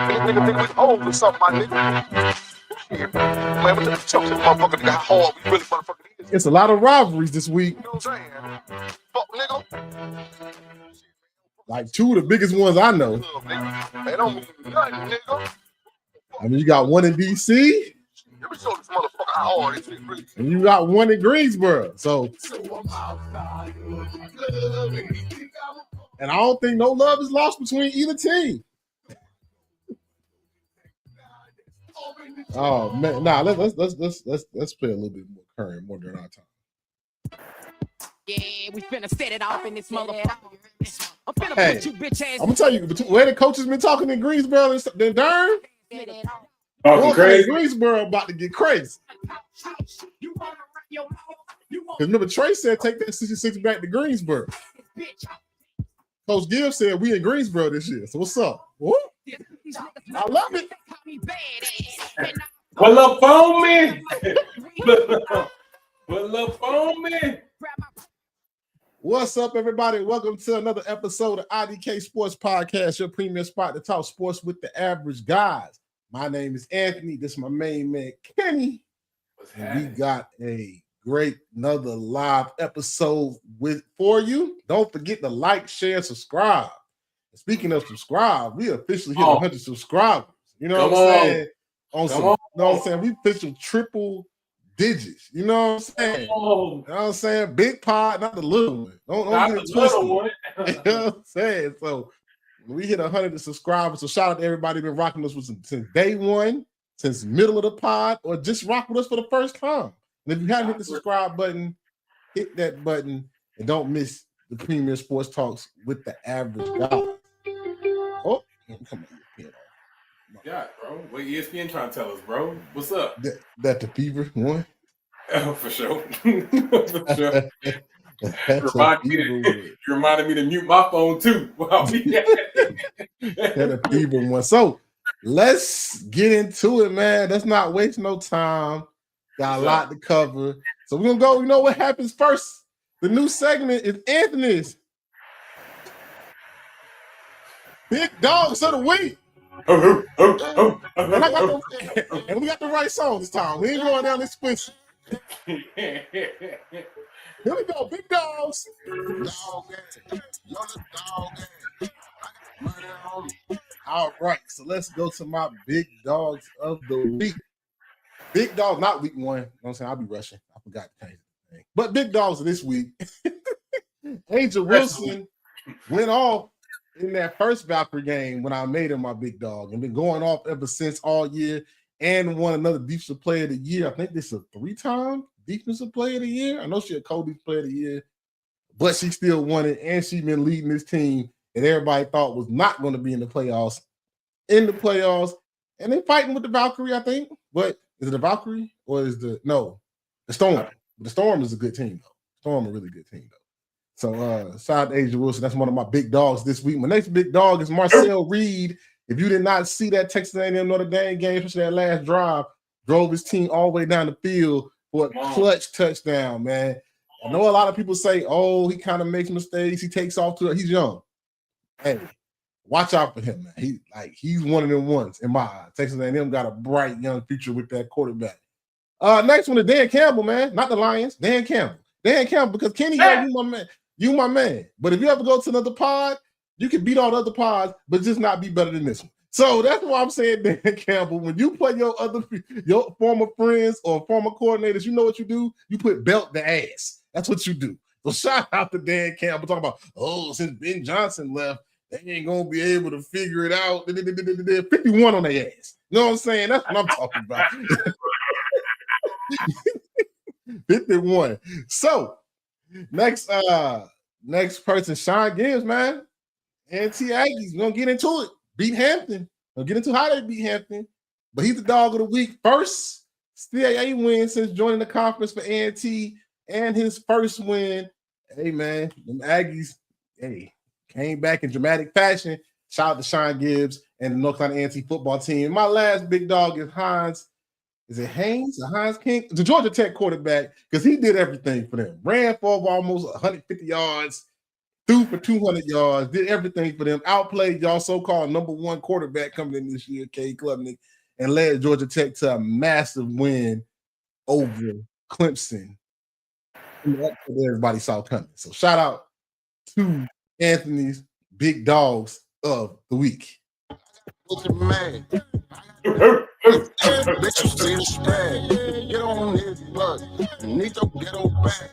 Nigga think we old or something, my nigga. Shit. Man, we just choke this motherfucker, nigga, how hard we really motherfucking is. It's a lot of rivalries this week. You know what I'm saying? Fuck, nigga. Like two of the biggest ones I know. They don't mean nothing, nigga. I mean, you got one in DC. Let me show this motherfucker how hard this shit really. And you got one in Greensboro. So, and I don't think no love is lost between either team. Oh man, nah, let's play a little bit more current, more during our time. Yeah, we finna set it off in this motherfucker. I'm finna Hey, put you bitch ass. I'm gonna tell you, where the coaches been talking in Greensboro and Durham. Oh, crazy. Greensboro about to get crazy. Because remember, Trey said take that 66 back to Greensboro. Coach Gibbs said we in Greensboro this year. So what's up? Woo? I love it. Pull up on me. Pull up on me. What's up, everybody? Welcome to another episode of IDK Sports Podcast, your premier spot to talk sports with the average guys. My name is Anthony. This is my main man, Kenny. And we got a great another live episode for you. Don't forget to like, share, subscribe. And speaking of subscribe, we officially hit 100 subscribers. You know what I'm saying? You know what I'm saying? We official triple digits. You know what I'm saying? You know what I'm saying? Big pod, not the little one. Don't get it twisted. You know what I'm saying? So we hit 100 subscribers. So shout out to everybody been rocking us since day one, since middle of the pod, or just rock with us for the first time. And if you haven't hit the subscribe button, hit that button and don't miss the premier sports talks with the average guy. Oh, come on. Yeah, bro. What ESPN trying to tell us, bro? What's up? That the fever one? Oh, for sure. For sure. You reminded me to mute my phone too. That a fever one. So let's get into it, man. Let's not waste no time. Got a lot to cover. So we're gonna go. You know what happens first? The new segment is Anthony's Big Dogs of the Week. And we got the right song this time. We ain't going down this explicit. Here we go, Big Dogs. All right, so let's go to my Big Dogs of the Week. Big Dogs, not week one. You know what I'm saying? I'll be rushing. I forgot to change the thing. But Big Dogs of this week. Angel Wilson went off in that first Valkyrie game when I made him my big dog and been going off ever since all year and won another Defensive Player of the Year. I think this is a 3-time Defensive Player of the Year. I know she a co-Defensive Player of the Year, but she still won it, and she's been leading this team that everybody thought was not going to be in the playoffs, and they're fighting with the Valkyrie, I think. But is it the Valkyrie or is the Storm? The Storm is a good team, though. Storm a really good team, though. So shout out to Angel Wilson. That's one of my big dogs this week. My next big dog is Marcel Reed. If you did not see that Texas A&M Notre Dame game, especially that last drive, drove his team all the way down the field for a clutch touchdown, man. I know a lot of people say, oh, he kind of makes mistakes. He takes off he's young. Hey, watch out for him, man. He's one of them ones in my eyes. Texas A&M got a bright young future with that quarterback. Next one is Dan Campbell, man. Not the Lions. Dan Campbell, because Kenny, you my man. But if you ever go to another pod, you can beat all the other pods, but just not be better than this one. So that's why I'm saying, Dan Campbell, when you play your former friends or former coordinators, you know what you do? You put belt the ass. That's what you do. So shout out to Dan Campbell talking about, since Ben Johnson left, they ain't going to be able to figure it out. 51 on their ass. You know what I'm saying? That's what I'm talking about. 51. So next person, Sean Gibbs, man. Anti Aggies. We're gonna get into it. Beat Hampton. We'll get into how they beat Hampton. But he's the dog of the week. First CAA win since joining the conference for A&T, and his first win. Hey, man, them Aggies, came back in dramatic fashion. Shout out to Sean Gibbs and the North Carolina A&T football team. And my last big dog is Hines. Is it Haynes or Hines King? The Georgia Tech quarterback, because he did everything for them. Ran for almost 150 yards, threw for 200 yards, did everything for them, outplayed y'all so-called number one quarterback coming in this year, Cade Klubnik, and led Georgia Tech to a massive win over Clemson. Everybody saw coming. So shout out to Anthony's big dogs of the week. What's your man? Let you see the spread. Get on his blood. Need to get on back.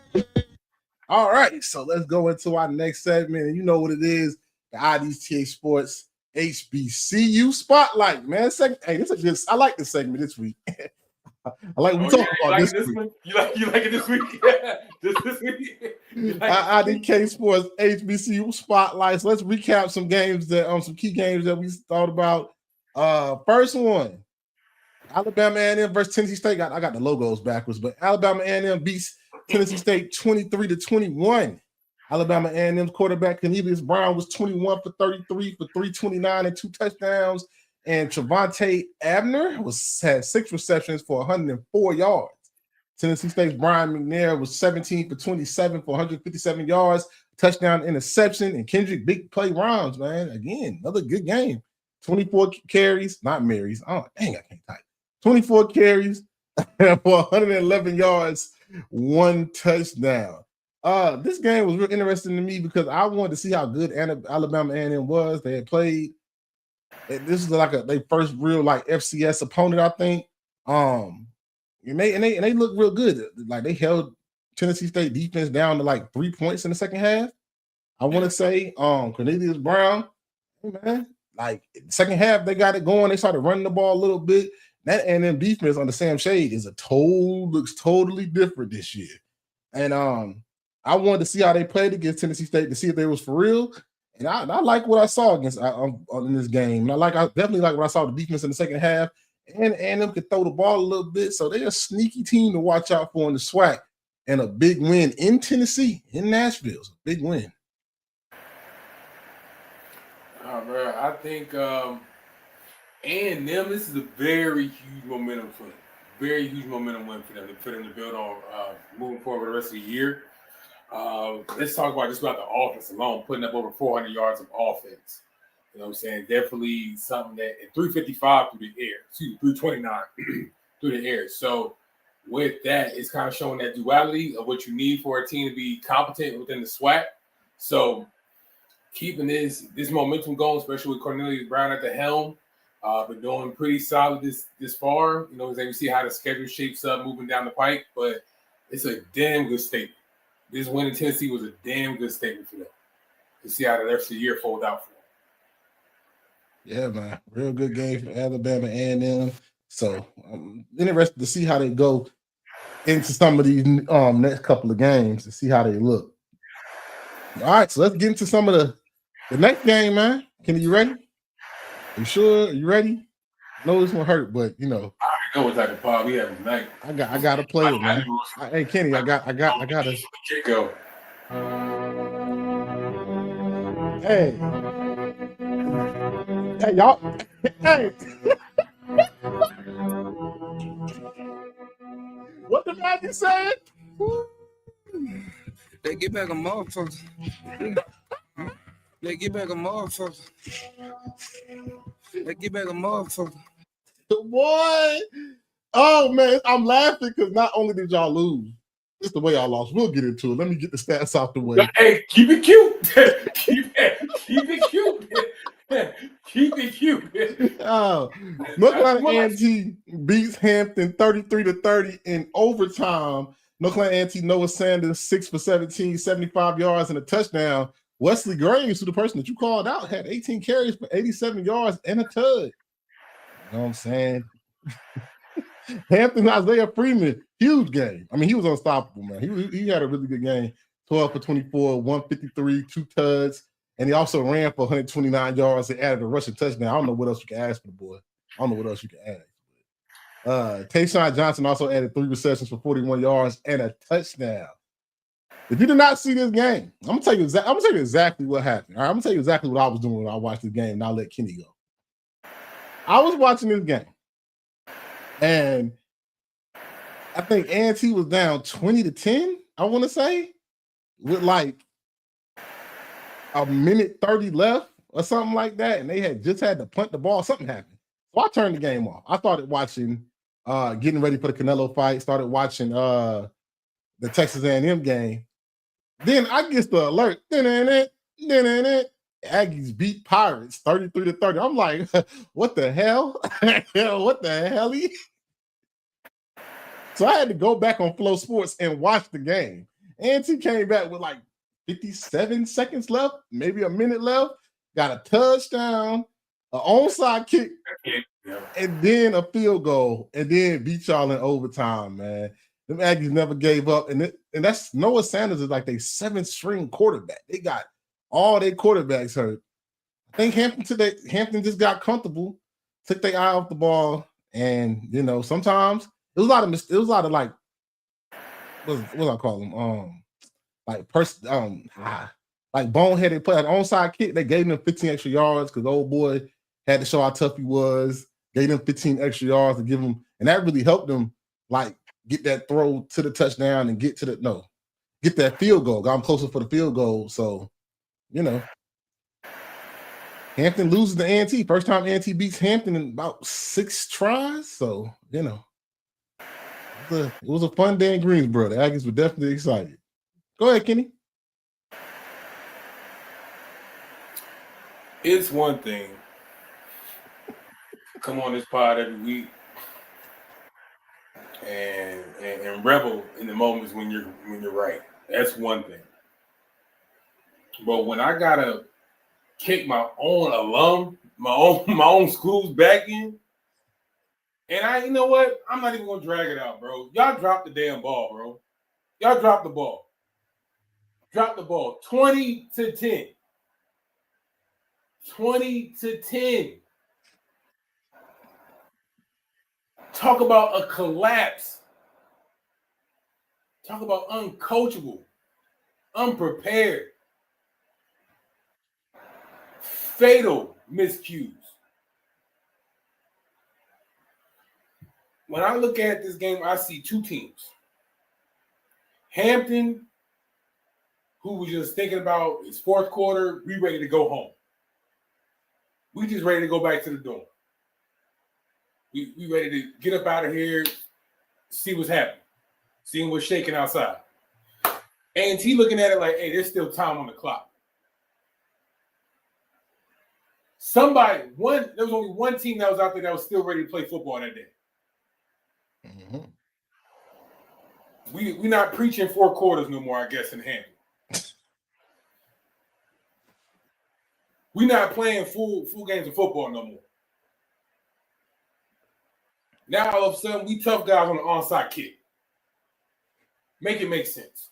All right, so let's go into our next segment. And you know what it is, the IDK Sports HBCU Spotlight, man. Hey, this is a good. I like this segment this week. I like we talk about this week. You like it this week? this week. IDK Sports HBCU Spotlights. Let's recap some games that some key games that we thought about. First one, Alabama A&M versus Tennessee State. I got the logos backwards, but Alabama A&M beats Tennessee State 23-21. Alabama A&M's quarterback Cornelius Brown was 21 for 33 for 329 and 2 touchdowns. And Trevante Abner had 6 receptions for 104 yards. Tennessee State's Brian McNair was 17 for 27 for 157 yards, touchdown, interception, and Kendrick big play Rhymes, man. Again, another good game. 24 carries, not Marys. Oh, dang, I can't type. 24 carries for 111 yards, 1 touchdown. This game was real interesting to me because I wanted to see how good Alabama A&M was. They had played. This is like their first real like FCS opponent, I think. And they look real good. Like they held Tennessee State defense down to like 3 points in the second half. I want to say Cornelius Brown, hey man, like second half they got it going. They started running the ball a little bit. That A&M defense under Sam Shade looks totally different this year. And I wanted to see how they played against Tennessee State to see if they was for real. And I like what I saw against in this game. And I definitely like what I saw the defense in the second half. And them could throw the ball a little bit. So they're a sneaky team to watch out for in the SWAC. And a big win in Tennessee, in Nashville. It's a big win. Bro, I think A&M, this is a very huge momentum for them. Very huge momentum win for them to build on moving forward the rest of the year. Let's talk about just about the offense alone, putting up over 400 yards of offense. You know what I'm saying? Definitely something that at 355 through the air, 329 through the air. So with that, it's kind of showing that duality of what you need for a team to be competent within the SWAC. So keeping this momentum going, especially with Cornelius Brown at the helm, been doing pretty solid this far. You know, as we see how the schedule shapes up moving down the pike, but it's a damn good statement. This win in Tennessee was a damn good statement for them to see how the rest of the year fold out for them. Yeah, man. Real good game for Alabama A&M. So I'm interested to see how they go into some of these next couple of games and see how they look. All right, so let's get into some of the next game, man. Kenny, you ready? You sure? You ready? I know this one hurt, but you know. I already know what type of pod we have tonight. I gotta play it, man. Hey Kenny, I gotta go. Hey, y'all. Hey. What the man you saying? They get back a motherfucker. They get back a motherfucker. They get back a motherfucker. Boy. Oh man, I'm laughing because not only did y'all lose, it's the way y'all lost. We'll get into it. Let me get the stats out the way. Hey, keep it cute. keep it cute. Keep it cute. Oh, North Carolina A&T beats Hampton 33-30 in overtime. North Carolina A&T Noah Sanders 6 for 17, 75 yards and a touchdown. Wesley Graves, who the person that you called out, had 18 carries for 87 yards and a tug. You know what I'm saying? Hampton Isaiah Freeman, huge game. I mean, he was unstoppable, man. He had a really good game. 12 for 24, 153, 2 tugs. And he also ran for 129 yards and added a rushing touchdown. I don't know what else you can ask for the boy. I don't know what else you can add. Tayshawn Johnson also added 3 receptions for 41 yards and a touchdown. If you did not see this game, I'm gonna tell you exactly what happened. All right, I'm gonna tell you exactly what I was doing when I watched this game, and I'll let Kenny go. I was watching this game, and I think A&T was down 20-10, I want to say, with like a minute 30 left or something like that, and they had just had to punt the ball. Something happened. So I turned the game off. I started watching, getting ready for the Canelo fight, started watching the Texas A&M game. Then I get the alert. Aggies beat Pirates 33-30. I'm like, what the hell? What the hell? So I had to go back on Flow Sports and watch the game. ANT came back with like 57 seconds left, maybe a minute left, got a touchdown, an onside kick, and then a field goal, and then beat y'all in overtime, man. Them Aggies never gave up. And that's Noah Sanders is like their 7th-string quarterback. They got all their quarterbacks hurt. I think Hampton just got comfortable, took their eye off the ball, and sometimes it was a lot of like what I call them? Like boneheaded play, an onside kick. They gave them 15 extra yards because the old boy had to show how tough he was. Gave them 15 extra yards to give them, and that really helped them like get that throw to the touchdown and get that field goal. Got them closer for the field goal. So, Hampton loses to A&T. First time A&T beats Hampton in about 6 tries. So, it was a fun day in Greensboro. The Aggies were definitely excited. Go ahead, Kenny. It's one thing. Come on this pod every week and revel in the moments when you're right. That's one thing. But when I gotta kick my own alum, my own school's back in, and you know what? I'm not even gonna drag it out, bro. Y'all dropped the damn ball, bro. Y'all dropped the ball. Drop the ball. 20-10. 20-10. Talk about a collapse. Talk about uncoachable, unprepared, fatal miscues. When I look at this game, I see 2 teams. Hampton, who was just thinking about his 4th quarter, we ready to go home. We just ready to go back to the dorm. We ready to get up out of here, see what's happening, seeing what's shaking outside. A&T looking at it like, hey, there's still time on the clock. There was only one team that was out there that was still ready to play football that day. Mm-hmm. We not preaching 4 quarters no more, I guess, in Hampton. We not playing full games of football no more. Now all of a sudden we tough guys on the onside kick. Make it make sense.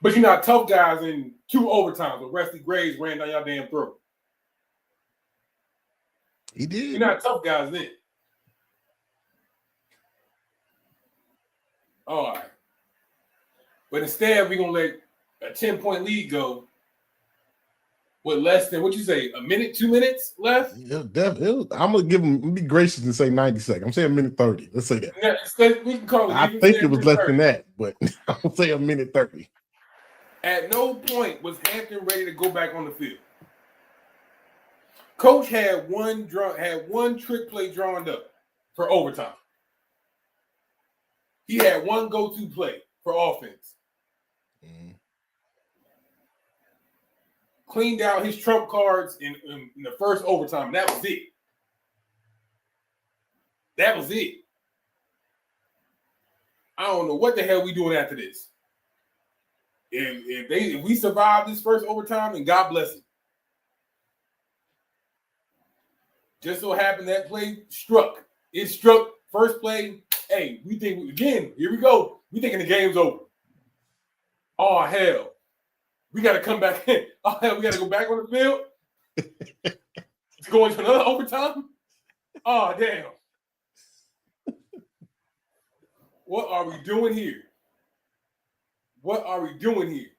But you're not tough guys in 2 overtimes where Rusty Graves ran down your damn throat. He did. You're not tough guys then. All right. But instead, we're going to let a 10-point lead go with less than, what you say, a minute, 2 minutes left? Yeah, I'm going to give him, be gracious and say 90 seconds. I'm saying a minute 30. Let's say that. Yeah, we can call it. I think it was less than that, but I'll say a minute 30. At no point was Hampton ready to go back on the field. Coach had one trick play drawn up for overtime. He had one go-to play for offense. Mm-hmm. Cleaned out his trump cards in the first overtime. That was it. That was it. I don't know what the hell we doing after this. If we survive this first overtime, then God bless it. Just so happened that play struck. It struck first play. Hey, we think again. Here we go. We thinking the game's over. Oh hell, we got to come back in. Oh hell, we got to go back on the field to go into another overtime. Oh damn. What are we doing here? What are we doing here?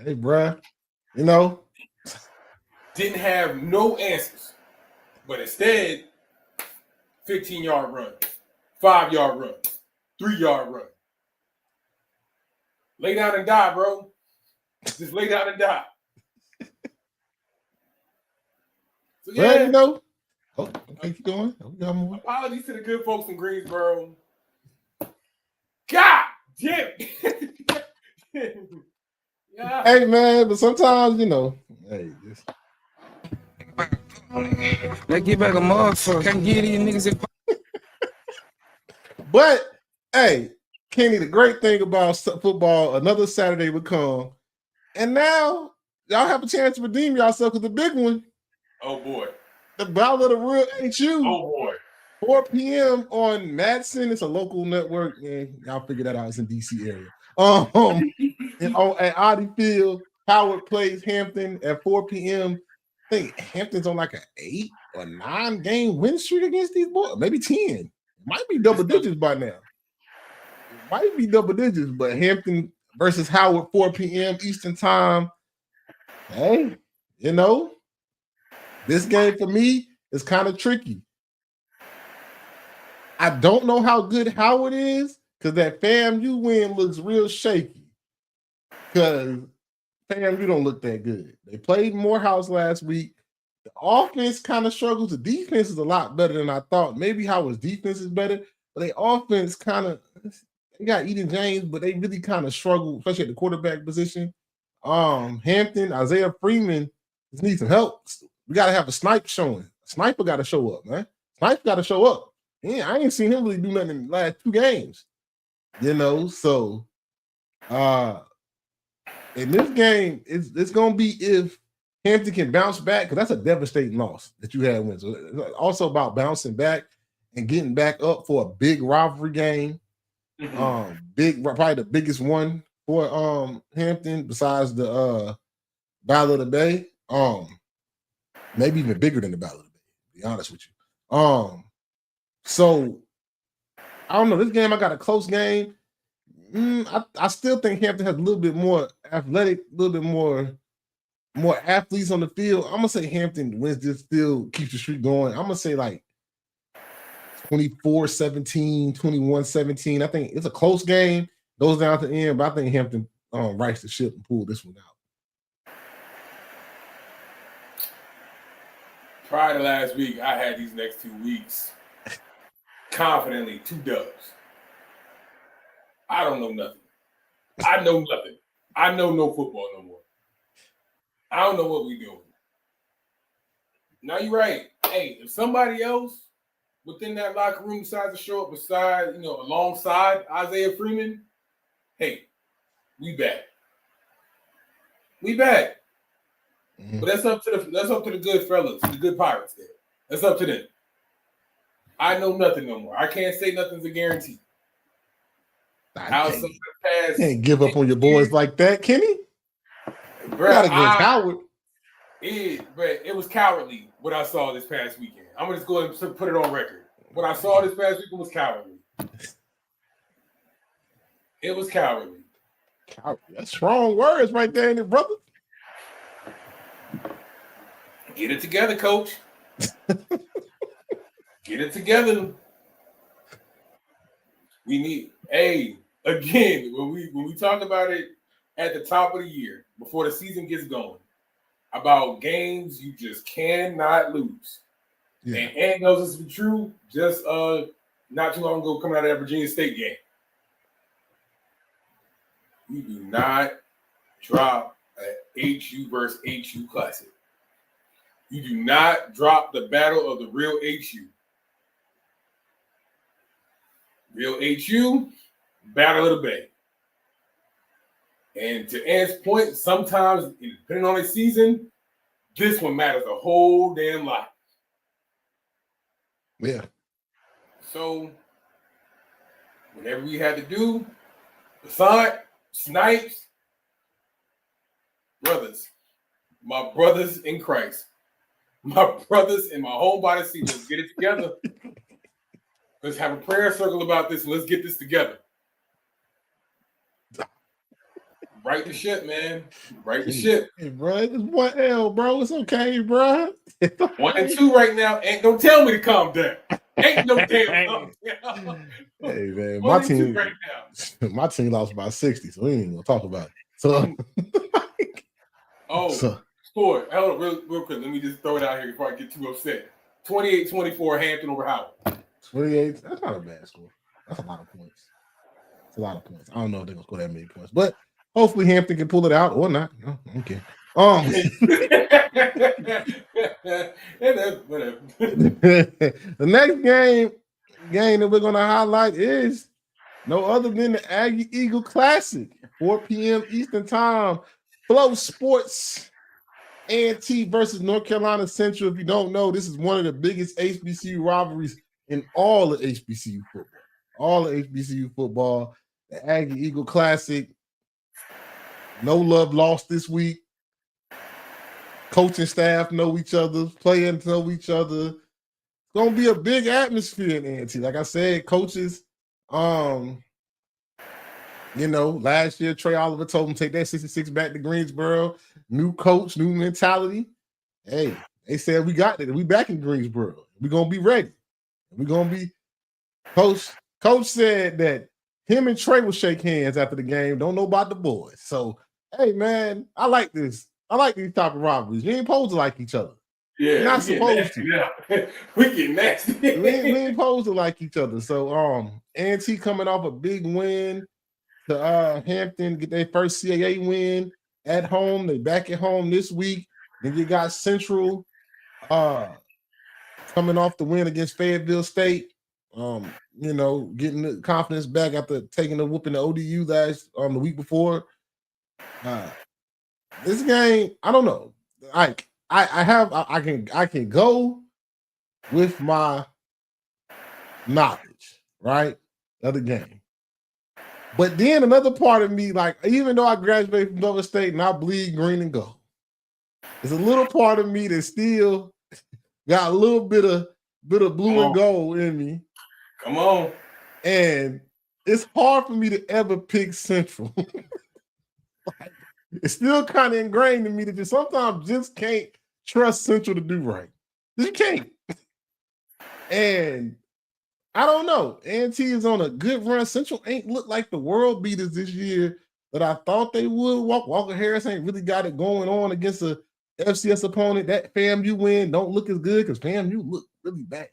Hey, bruh. Didn't have no answers. But instead, 15-yard run, 5-yard run, 3-yard run. Lay down and die, bro. Just lay down and die. So Well, yeah, you know. Oh, okay, keep going. We got more. apologies to the good folks from Greensboro. God damn it. Yeah. Hey man, but sometimes, you know, hey, just Let's get back a motherfucker. Can't get these niggas in. but hey, Kenny, the great thing about football, another Saturday would come, and now y'all have a chance to redeem yourself with the big one. Oh boy. The Battle of the Real HU. Oh boy. 4 p.m. on Madsen. It's a local network, and y'all figure that out. It's in DC area. And at Audi Field, Howard plays Hampton at 4 p.m. I think Hampton's on like an 8 or 9 game win streak against these boys. Maybe 10. It might be double digits by now. It might be double digits, but Hampton versus Howard, 4 p.m. Eastern time. Hey, you know, this game for me is kind of tricky. I don't know how good Howard is because that FAMU win looks real shaky. Because FAMU don't look that good. They played Morehouse last week. The offense kind of struggles. The defense is a lot better than I thought. Maybe Howard's defense is better, but their offense kind of, they got Eden James, but they really kind of struggle, especially at the quarterback position. Hampton, Isaiah Freeman just needs some help. We got to have a snipe showing. Sniper got to show up, man. Sniper got to show up. Yeah, I ain't seen him really do nothing in the last 2 games. You know, so in this game, it's gonna be if Hampton can bounce back, because that's a devastating loss that you had win. So it's also about bouncing back and getting back up for a big rivalry game. Probably the biggest one for Hampton besides the Battle of the Bay. Maybe even bigger than the Battle of the Bay, to be honest with you. So I don't know. This game, I got a close game. I still think Hampton has a little bit more athletic, a little bit more athletes on the field. I'm gonna say Hampton wins this, still keeps the streak going. I'm gonna say like 24-17, 21-17. I think it's a close game, goes down to the end, but I think Hampton rights the ship and pull this one out. Prior to last week, I had these next 2 weeks confidently 2 dubs. I don't know nothing. I know nothing. I know no football no more. I don't know what we doing. Now you're right. Hey, if somebody else within that locker room decides to show up alongside Isaiah Freeman, hey, we back. We back. Mm-hmm. But that's up to the good fellas, the good Pirates there. That's up to them. I know nothing no more. I can't say nothing's a guarantee. Can't give up on your boys like that, Kenny. Not against Howard. It was cowardly what I saw this past weekend. I'm gonna just go ahead and put it on record. What I saw this past weekend was cowardly. It was cowardly. That's strong words right there, ain't it, brother? Get it together, coach. Get it together. We need, again, when we talk about it at the top of the year, before the season gets going, about games you just cannot lose. Yeah. And knows this to be true just not too long ago coming out of that Virginia State game. You do not drop an HU versus HU classic. You do not drop the battle of the real HU. Real HU, Battle of the Bay. And to Ant's point, sometimes, depending on the season, this one matters a whole damn lot. Yeah. So, whatever we had to do, Basant, Snipes, brothers, my brothers in Christ, my brothers in my whole body, see, let's get it together. Let's have a prayer circle about this. Let's get this together. Right the ship, man. Right the ship. Hey, bro, it's 1 L, bro. It's okay, bro. 1 and 2 right now. Ain't don't tell me to calm down. Ain't no damn calm down. Hey, man, 1 and 2 right now. My team lost by 60, so we ain't gonna talk about it. So Oh, So, score. Hold on, real quick. Let me just throw it out here before I get too upset. 28-24 Hampton over Howard. 28. That's not a bad score. That's a lot of points. It's a lot of points. I don't know if they're gonna score that many points, but hopefully Hampton can pull it out or not. No, okay. Whatever. The next game that we're gonna highlight is no other than the Aggie Eagle Classic, 4 p.m. Eastern Time. Flow Sports ANT versus North Carolina Central. If you don't know, this is one of the biggest HBCU rivalries in all of HBCU football. All of HBCU football. The Aggie Eagle Classic. No love lost this week. Coaching staff know each other. Players know each other. It's gonna be a big atmosphere in ANT. Like I said, coaches. Last year Trey Oliver told him take that 66 back to Greensboro. New coach, new mentality. Hey, they said we got it. We back in Greensboro. We're gonna be ready. We're gonna be. Coach said that him and Trey will shake hands after the game. Don't know about the boys. So, hey man, I like this. I like these type of rivalries. You ain't supposed to like each other. Yeah, you're not supposed to. Yeah. We get nasty. we ain't supposed to like each other. So, ANT coming off a big win to Hampton, get their first CAA win at home. They back at home this week. Then you got Central coming off the win against Fayetteville State. Getting the confidence back after taking the whooping the ODU the week before. This game, I don't know. I can go with my knowledge, right? Of the game. But then another part of me, like, even though I graduated from Dover State and I bleed green and gold, there's a little part of me that still got a little bit of blue and gold in me. Come on. And it's hard for me to ever pick Central. It's still kind of ingrained in me that you sometimes just can't trust Central to do right. You can't. And I don't know. ANT is on a good run. Central ain't looked like the world beaters this year that I thought they would. Walker Harris ain't really got it going on against a FCS opponent. That FAMU win don't look as good because FAMU look really bad.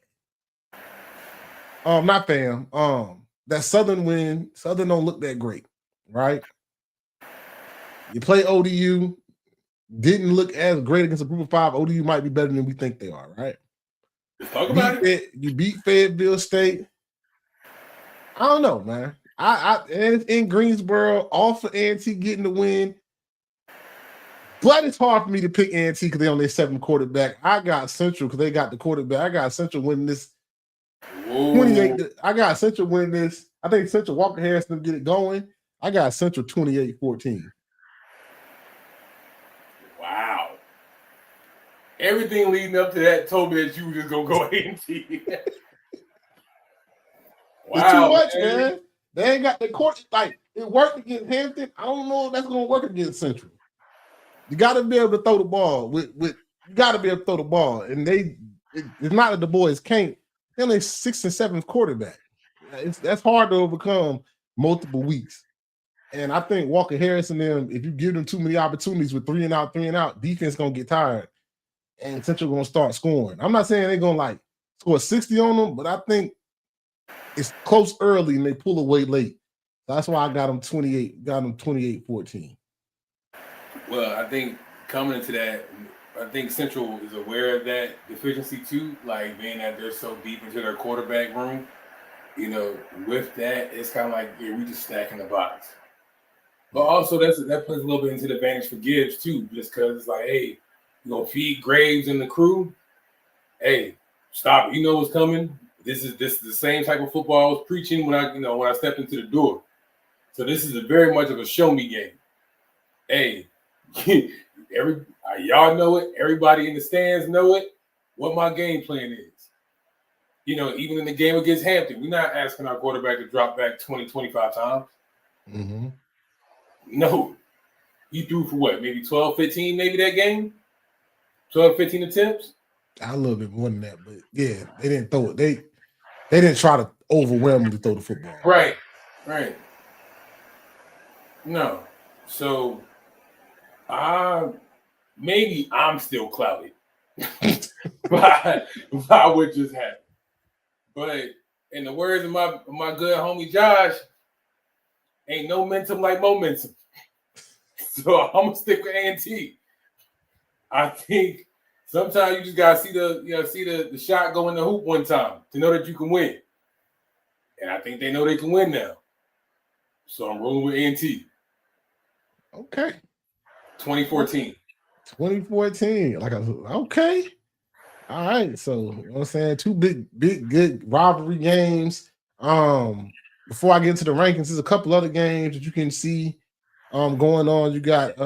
Not FAM. That Southern win, Southern don't look that great, right? You play ODU, didn't look as great against a group of 5. ODU might be better than we think they are, right? Let's talk about it. You beat Fayetteville State. I don't know, man. And it's in Greensboro, all for ANT getting the win. But it's hard for me to pick ANT because they on their 7th quarterback. I got Central because they got the quarterback. I got Central winning this 28. I got Central winning this. I think Central Walker Harris will get it going. I got Central 28-14. Wow. Everything leading up to that told me that you were just gonna go ANT. Wow, it's too much, man. They ain't got the court. Like, it worked against Hampton. I don't know if that's gonna work against Central. You got to be able to throw the ball. You got to be able to throw the ball, and it's not that the boys can't. They're only 6th and 7th quarterback. That's hard to overcome multiple weeks. And I think Walker Harris and them, if you give them too many opportunities with 3 and out, defense gonna get tired, and Central gonna start scoring. I'm not saying they're gonna score 60 on them, but I think it's close early and they pull away late. That's why I got them 28-14. Well, I think coming into that, I think Central is aware of that deficiency too, like being that they're so deep into their quarterback room. With that, it's kind of like, we just stacking the box. But also that plays a little bit into the advantage for Gibbs too, just because it's like, hey, you gonna feed Graves and the crew. Hey, stop it. You know what's coming. This is the same type of football I was preaching when I stepped into the door. So this is very much of a show me game. Hey, y'all know it. Everybody in the stands know it. What my game plan is. Even in the game against Hampton, we're not asking our quarterback to drop back 20, 25 times. Mm-hmm. No. He threw for what? Maybe 12, 15 maybe that game? 12, 15 attempts? A little bit more than that, but yeah, they didn't throw it. They didn't try to overwhelmingly throw the football. Right. No. So, maybe I'm still clouded by what just happened. But in the words of my good homie Josh, ain't no momentum like momentum. So I'm gonna stick with A&T. I think sometimes you just gotta see the shot go in the hoop one time to know that you can win. And I think they know they can win now. So I'm rolling with A&T. Okay. 2014. 2014. Okay. All right. So, you know what I'm saying? Two big, good rivalry games. Before I get into the rankings, there's a couple other games that you can see going on. You got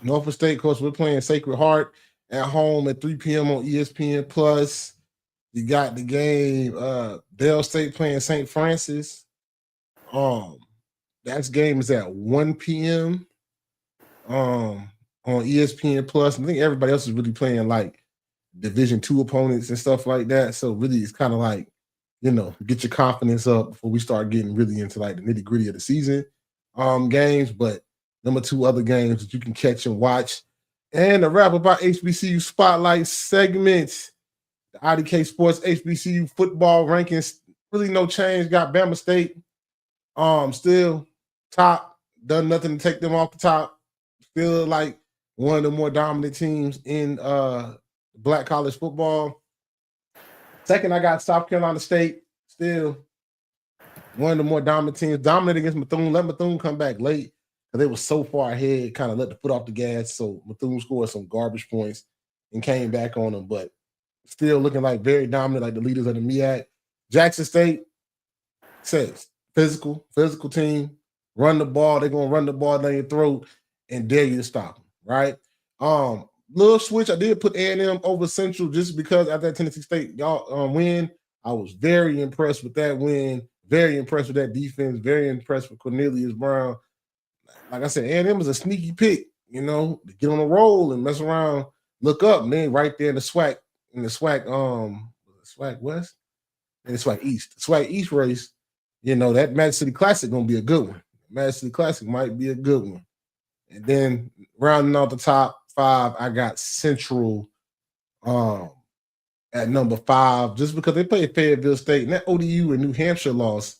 Norfolk State, of course, we're playing Sacred Heart at home at 3 p.m. on ESPN Plus. You got the game Dale State playing St. Francis. That game is at 1 p.m. On ESPN Plus. I think everybody else is really playing like Division II opponents and stuff like that. So really, it's kind of like, get your confidence up before we start getting really into like the nitty gritty of the season games. But number two other games that you can catch and watch. And to wrap up our HBCU Spotlight segment, the IDK Sports HBCU football rankings, really no change. Got Bama State still top, done nothing to take them off the top. Still like one of the more dominant teams in black college football. Second, I got South Carolina State, still one of the more dominant teams. Dominant against Bethune. Let Bethune come back late because they were so far ahead, kind of let the foot off the gas. So Bethune scored some garbage points and came back on them, but still looking like very dominant, like the leaders of the MEAC. Jackson State says physical team. Run the ball. They're going to run the ball down your throat and dare you to stop them, right? Little switch. I did put A&M over Central just because after that Tennessee State win, I was very impressed with that win. Very impressed with that defense. Very impressed with Cornelius Brown. Like I said, A&M is a sneaky pick, to get on a roll and mess around, look up, man, right there in the SWAC West and the SWAC East. The SWAC East race, that Magic City Classic gonna be a good one. Magic City Classic might be a good one. And then rounding out the top 5, I got Central at number 5, just because they played Fayetteville State and that ODU and New Hampshire loss.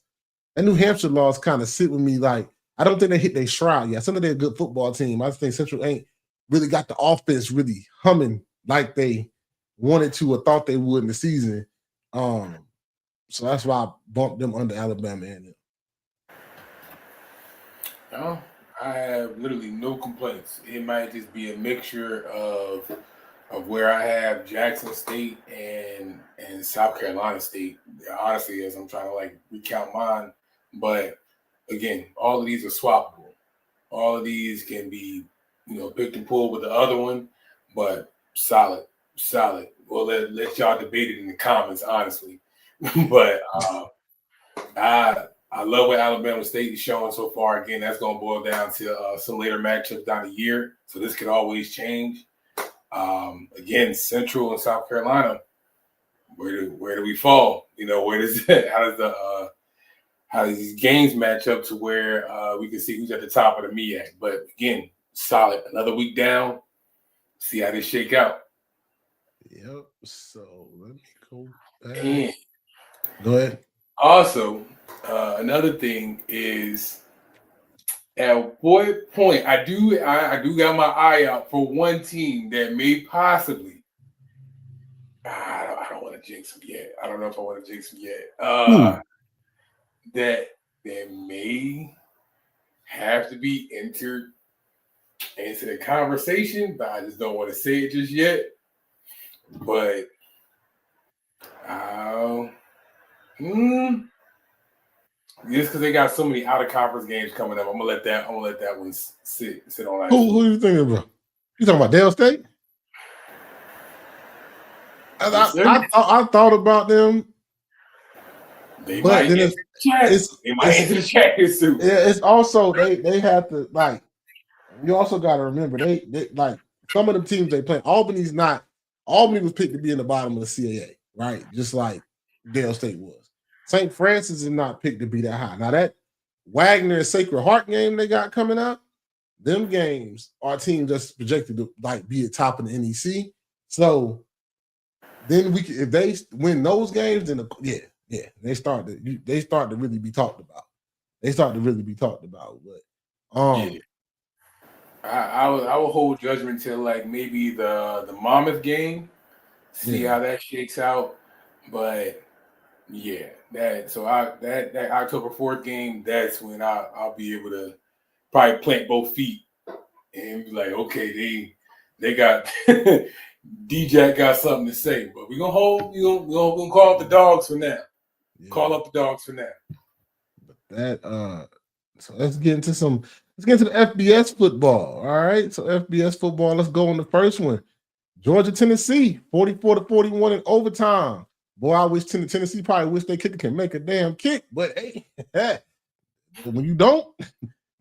That New Hampshire loss kind of sit with me like, I don't think they hit their stride yet. Some of they're a good football team. I think Central ain't really got the offense really humming like they wanted to or thought they would in the season. So that's why I bumped them under Alabama and No, I have literally no complaints. It might just be a mixture of where I have Jackson State and South Carolina State. Honestly, as I'm trying to like recount mine, but again, all of these are swappable. All of these can be, picked and pulled with the other one, but solid. Well, let y'all debate it in the comments, honestly. But I love what Alabama State is showing so far. Again, that's going to boil down to some later matchups down the year. So this could always change. Again, Central and South Carolina, where do we fall? Where does how does these games match up to where we can see who's at the top of the MEAC? But again, solid. Another week down. See how they shake out. Yep. So let me go back. And go ahead. Also, another thing is, at what point I do got my eye out for one team that may possibly. I don't want to jinx them yet. I don't know if I want to jinx them yet. That may have to be entered into the conversation, but I just don't want to say it just yet. But just because they got so many out of conference games coming up, I'm gonna let that one sit on that. Who are you thinking about? You talking about Dale State? I thought about them. They might enter the chat soon. Yeah, it's also they have to like. You also got to remember they like some of the teams they play. Albany was picked to be in the bottom of the CAA, right? Just like Dale State was. St. Francis is not picked to be that high. Now that Wagner and Sacred Heart game they got coming up, them games are teams that's projected to like be at top of the NEC. So then if they win those games, then they start to really be talked about. But I will hold judgment till like maybe the Monmouth game, see how that shakes out. But yeah, that October 4th game, that's when I'll be able to probably plant both feet and be like, okay, they got D-Jack got something to say, but we're gonna call up the dogs for now. Yeah. Call up the dogs for now. But so let's get into the FBS football. All right. So FBS football, let's go on the first one. Georgia, Tennessee, 44-41 in overtime. Boy, I wish Tennessee probably wish their kicker can make a damn kick, but hey, when you don't,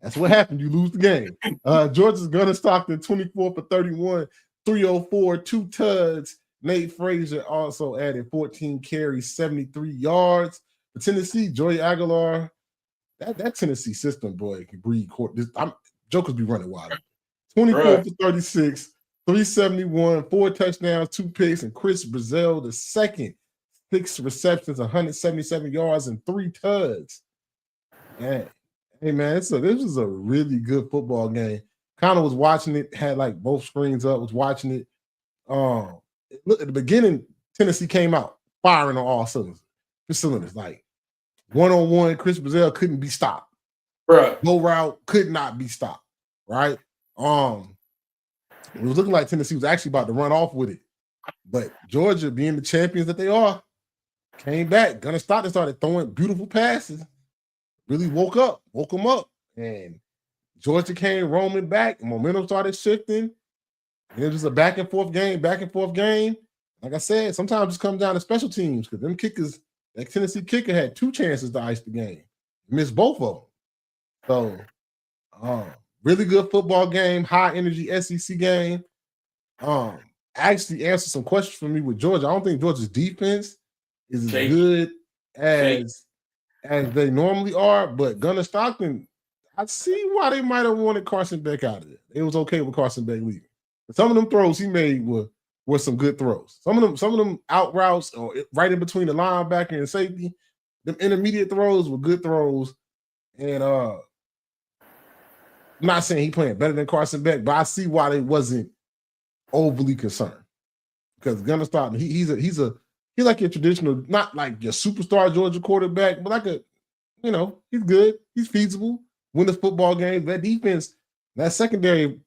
that's what happened. You lose the game. Georgia's Gunnar Stockton, 24 for 31, 304, 2 tuds. Nate Frazier also added 14 carries, 73 yards. For Tennessee, Joey Aguilar, that Tennessee system, boy, can breed court. Jokers be running wild. 24 for 36, 371, 4 touchdowns, 2 picks, and Chris Brazell, the second, 6 receptions, 177 yards, and 3 tuds. Man. Hey, man, so this was a really good football game. Kind of was watching it, had like both screens up, was watching it. Look, at the beginning, Tennessee came out firing on all cylinders. Like one-on-one, Chris Brazell couldn't be stopped. Bruh. No route could not be stopped, right? It was looking like Tennessee was actually about to run off with it. But Georgia, being the champions that they are, came back. Gunnar Stockton started throwing beautiful passes. Really woke them up. And Georgia came roaming back. Momentum started shifting. And it was a back and forth game. Like I said, sometimes it comes down to special teams because them kickers, that Tennessee kicker had 2 chances to ice the game. Missed both of them. So, really good football game, high energy SEC game. Actually answered some questions for me with Georgia. I don't think Georgia's defense is as good as they normally are, but Gunnar Stockton, I see why they might have wanted Carson Beck out of it. It was okay with Carson Beck leaving. But some of them throws he made were some good throws. Some of them out routes or right in between the linebacker and safety, them intermediate throws were good throws. And I'm not saying he playing better than Carson Beck, but I see why they wasn't overly concerned. Because Gunnar Stockton, he's like your traditional, not like your superstar Georgia quarterback, but like he's good. He's feasible. Win the football game. That defense, that secondary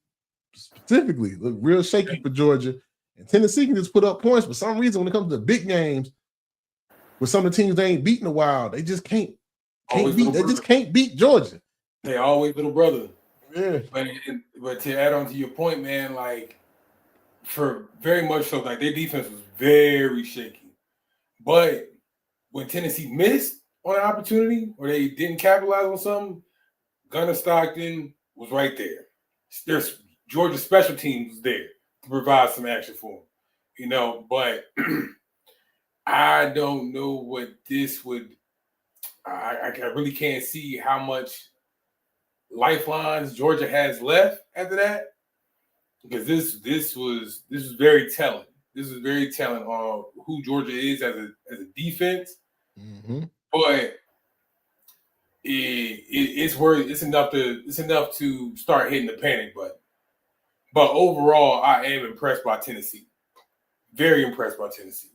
specifically, look real shaky for Georgia. And Tennessee can just put up points. For some reason, when it comes to big games, with some of the teams they ain't beaten in a while, they just can't beat. They just can't beat Georgia. They always little brother. Yeah. But to add on to your point, man, like for very much so, like their defense was very shaky. But when Tennessee missed on an opportunity or they didn't capitalize on something, Gunnar Stockton was right there. There's Georgia special teams was there to provide some action for him, but I don't know what this would. I really can't see how much lifelines Georgia has left after that, because this was very telling. This is very telling on who Georgia is as a defense. Mm-hmm. But it's enough to start hitting the panic button. But overall, I am impressed by Tennessee. Very impressed by Tennessee.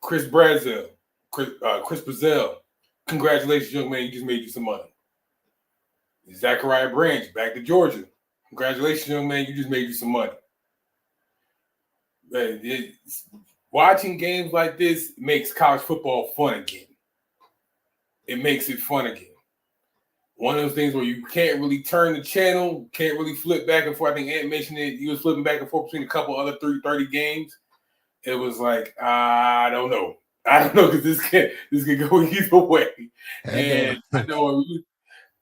Chris Brazell, congratulations, young man, you just made you some money. Zachariah Branch, back to Georgia. Congratulations, young man, you just made you some money. Watching games like this makes college football fun again. It makes it fun again. One of those things where you can't really turn the channel, can't really flip back and forth. I think Ant mentioned it. He was flipping back and forth between a couple other 30 games. It was like, I don't know because this can go either way. And I know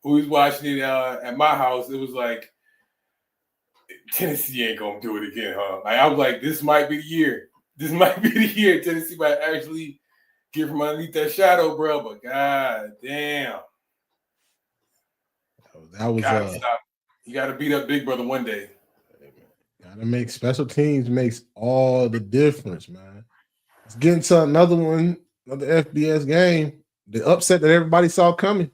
when we was watching it at my house, it was like, Tennessee ain't gonna do it again, huh? Like, I was like, this might be the year. This might be the year Tennessee might actually get from underneath that shadow, bro. But god damn. That was You got to beat up Big Brother one day. Gotta make special teams makes all the difference, man. Let's get into another FBS game. The upset that everybody saw coming.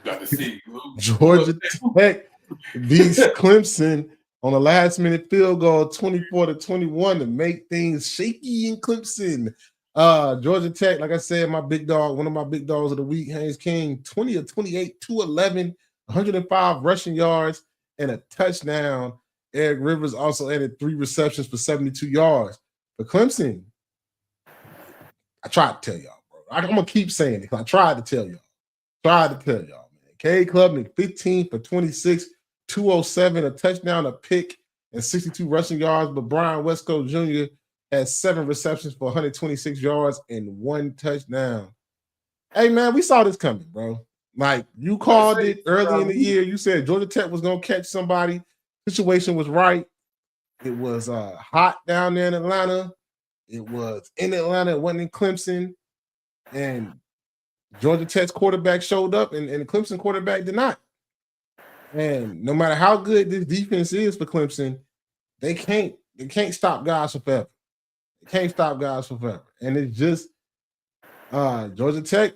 Got to see. Georgia Tech beats Clemson on a last-minute field goal, 24-21, to make things shaky in Clemson. Georgia Tech, like I said, my big dog, one of my big dogs of the week, Haynes King, 20 of 28, 211, 105 rushing yards, and a touchdown. Eric Rivers also added 3 receptions for 72 yards. But Clemson, I tried to tell y'all, bro. I'm going to keep saying it. I tried to tell y'all. Man. Cade Klubnik, 15 for 26, 207, a touchdown, a pick, and 62 rushing yards. But Brian Westcott Jr. had 7 receptions for 126 yards and 1 touchdown. Hey, man, we saw this coming, bro. Like, you called it early in the year. You said Georgia Tech was going to catch somebody. Situation was right. It was hot down there in Atlanta. It was in Atlanta. It wasn't in Clemson. And Georgia Tech's quarterback showed up, and the Clemson quarterback did not. And no matter how good this defense is for Clemson, they can't stop guys forever. They can't stop guys forever. And it's just Georgia Tech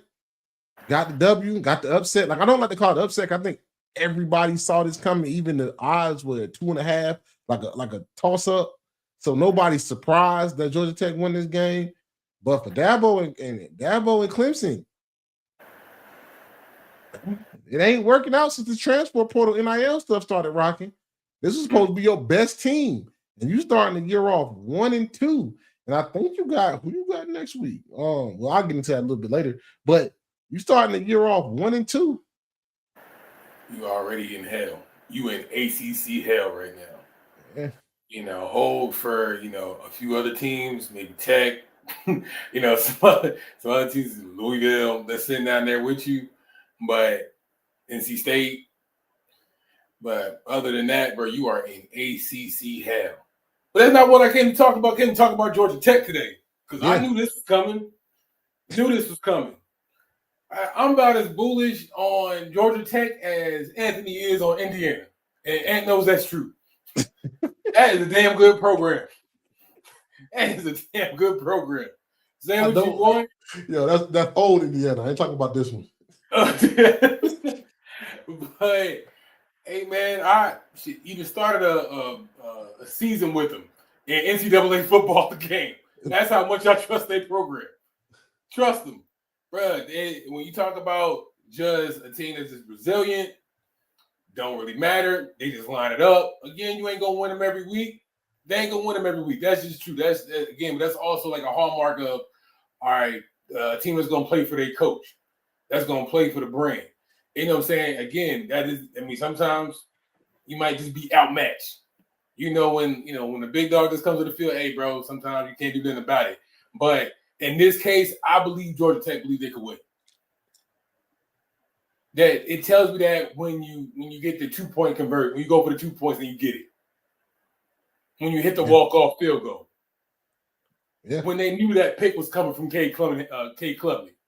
got the W, got the upset. Like, I don't like to call it upset. I think everybody saw this coming. Even the odds were at 2.5, like a toss-up. So nobody's surprised that Georgia Tech won this game. But for Dabo and Clemson, it ain't working out since the transfer portal NIL stuff started rocking. This is supposed to be your best team, and you starting the year off 1-2. And I think who you got next week? Well, I'll get into that a little bit later. But you starting the year off 1-2. You already in hell. You in ACC hell right now. Yeah. Hold for a few other teams, maybe Tech. some other teams, Louisville, that's sitting down there with you. But NC State. But other than that, bro, you are in ACC hell. But that's not what I came to talk about. I came to talk about Georgia Tech today because I knew this was coming. I'm about as bullish on Georgia Tech as Anthony is on Indiana. And Ant knows that's true. That is a damn good program. Sam, what you want? Yeah, that's old Indiana. I ain't talking about this one. But hey, man, I even started a season with them in NCAA football game. That's how much I trust their program. Trust them, bro. When you talk about just a team that's just resilient, don't really matter. They just line it up. Again, you ain't gonna win them every week. They ain't gonna win them every week. That's just true. That's also like a hallmark of a team that's gonna play for their coach. That's gonna play for the brand. You know what I'm saying? Again, sometimes you might just be outmatched. When the big dog just comes to the field, hey, bro, sometimes you can't do nothing about it. But in this case, I believe Georgia Tech believes they could win. That it tells me that when you get the 2-point convert, when you go for the 2 points and you get it. When you hit the walk-off field goal. Yeah. When they knew that pick was coming from Cade Klubnik.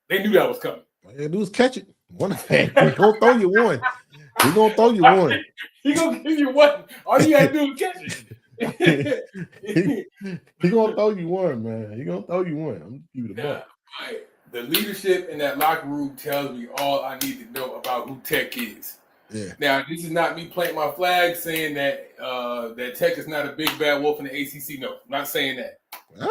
They knew that was coming. All you do is catch it. He's gonna throw you one. He's gonna throw you one. He's gonna give you one. All you gotta do is catch it. He's gonna throw you one, man. He's gonna throw you one. I'm gonna give you the buck. The leadership in that locker room tells me all I need to know about who Tech is. Yeah. Now, this is not me planting my flag saying that that Tech is not a big bad wolf in the ACC. No, I'm not saying that. Huh?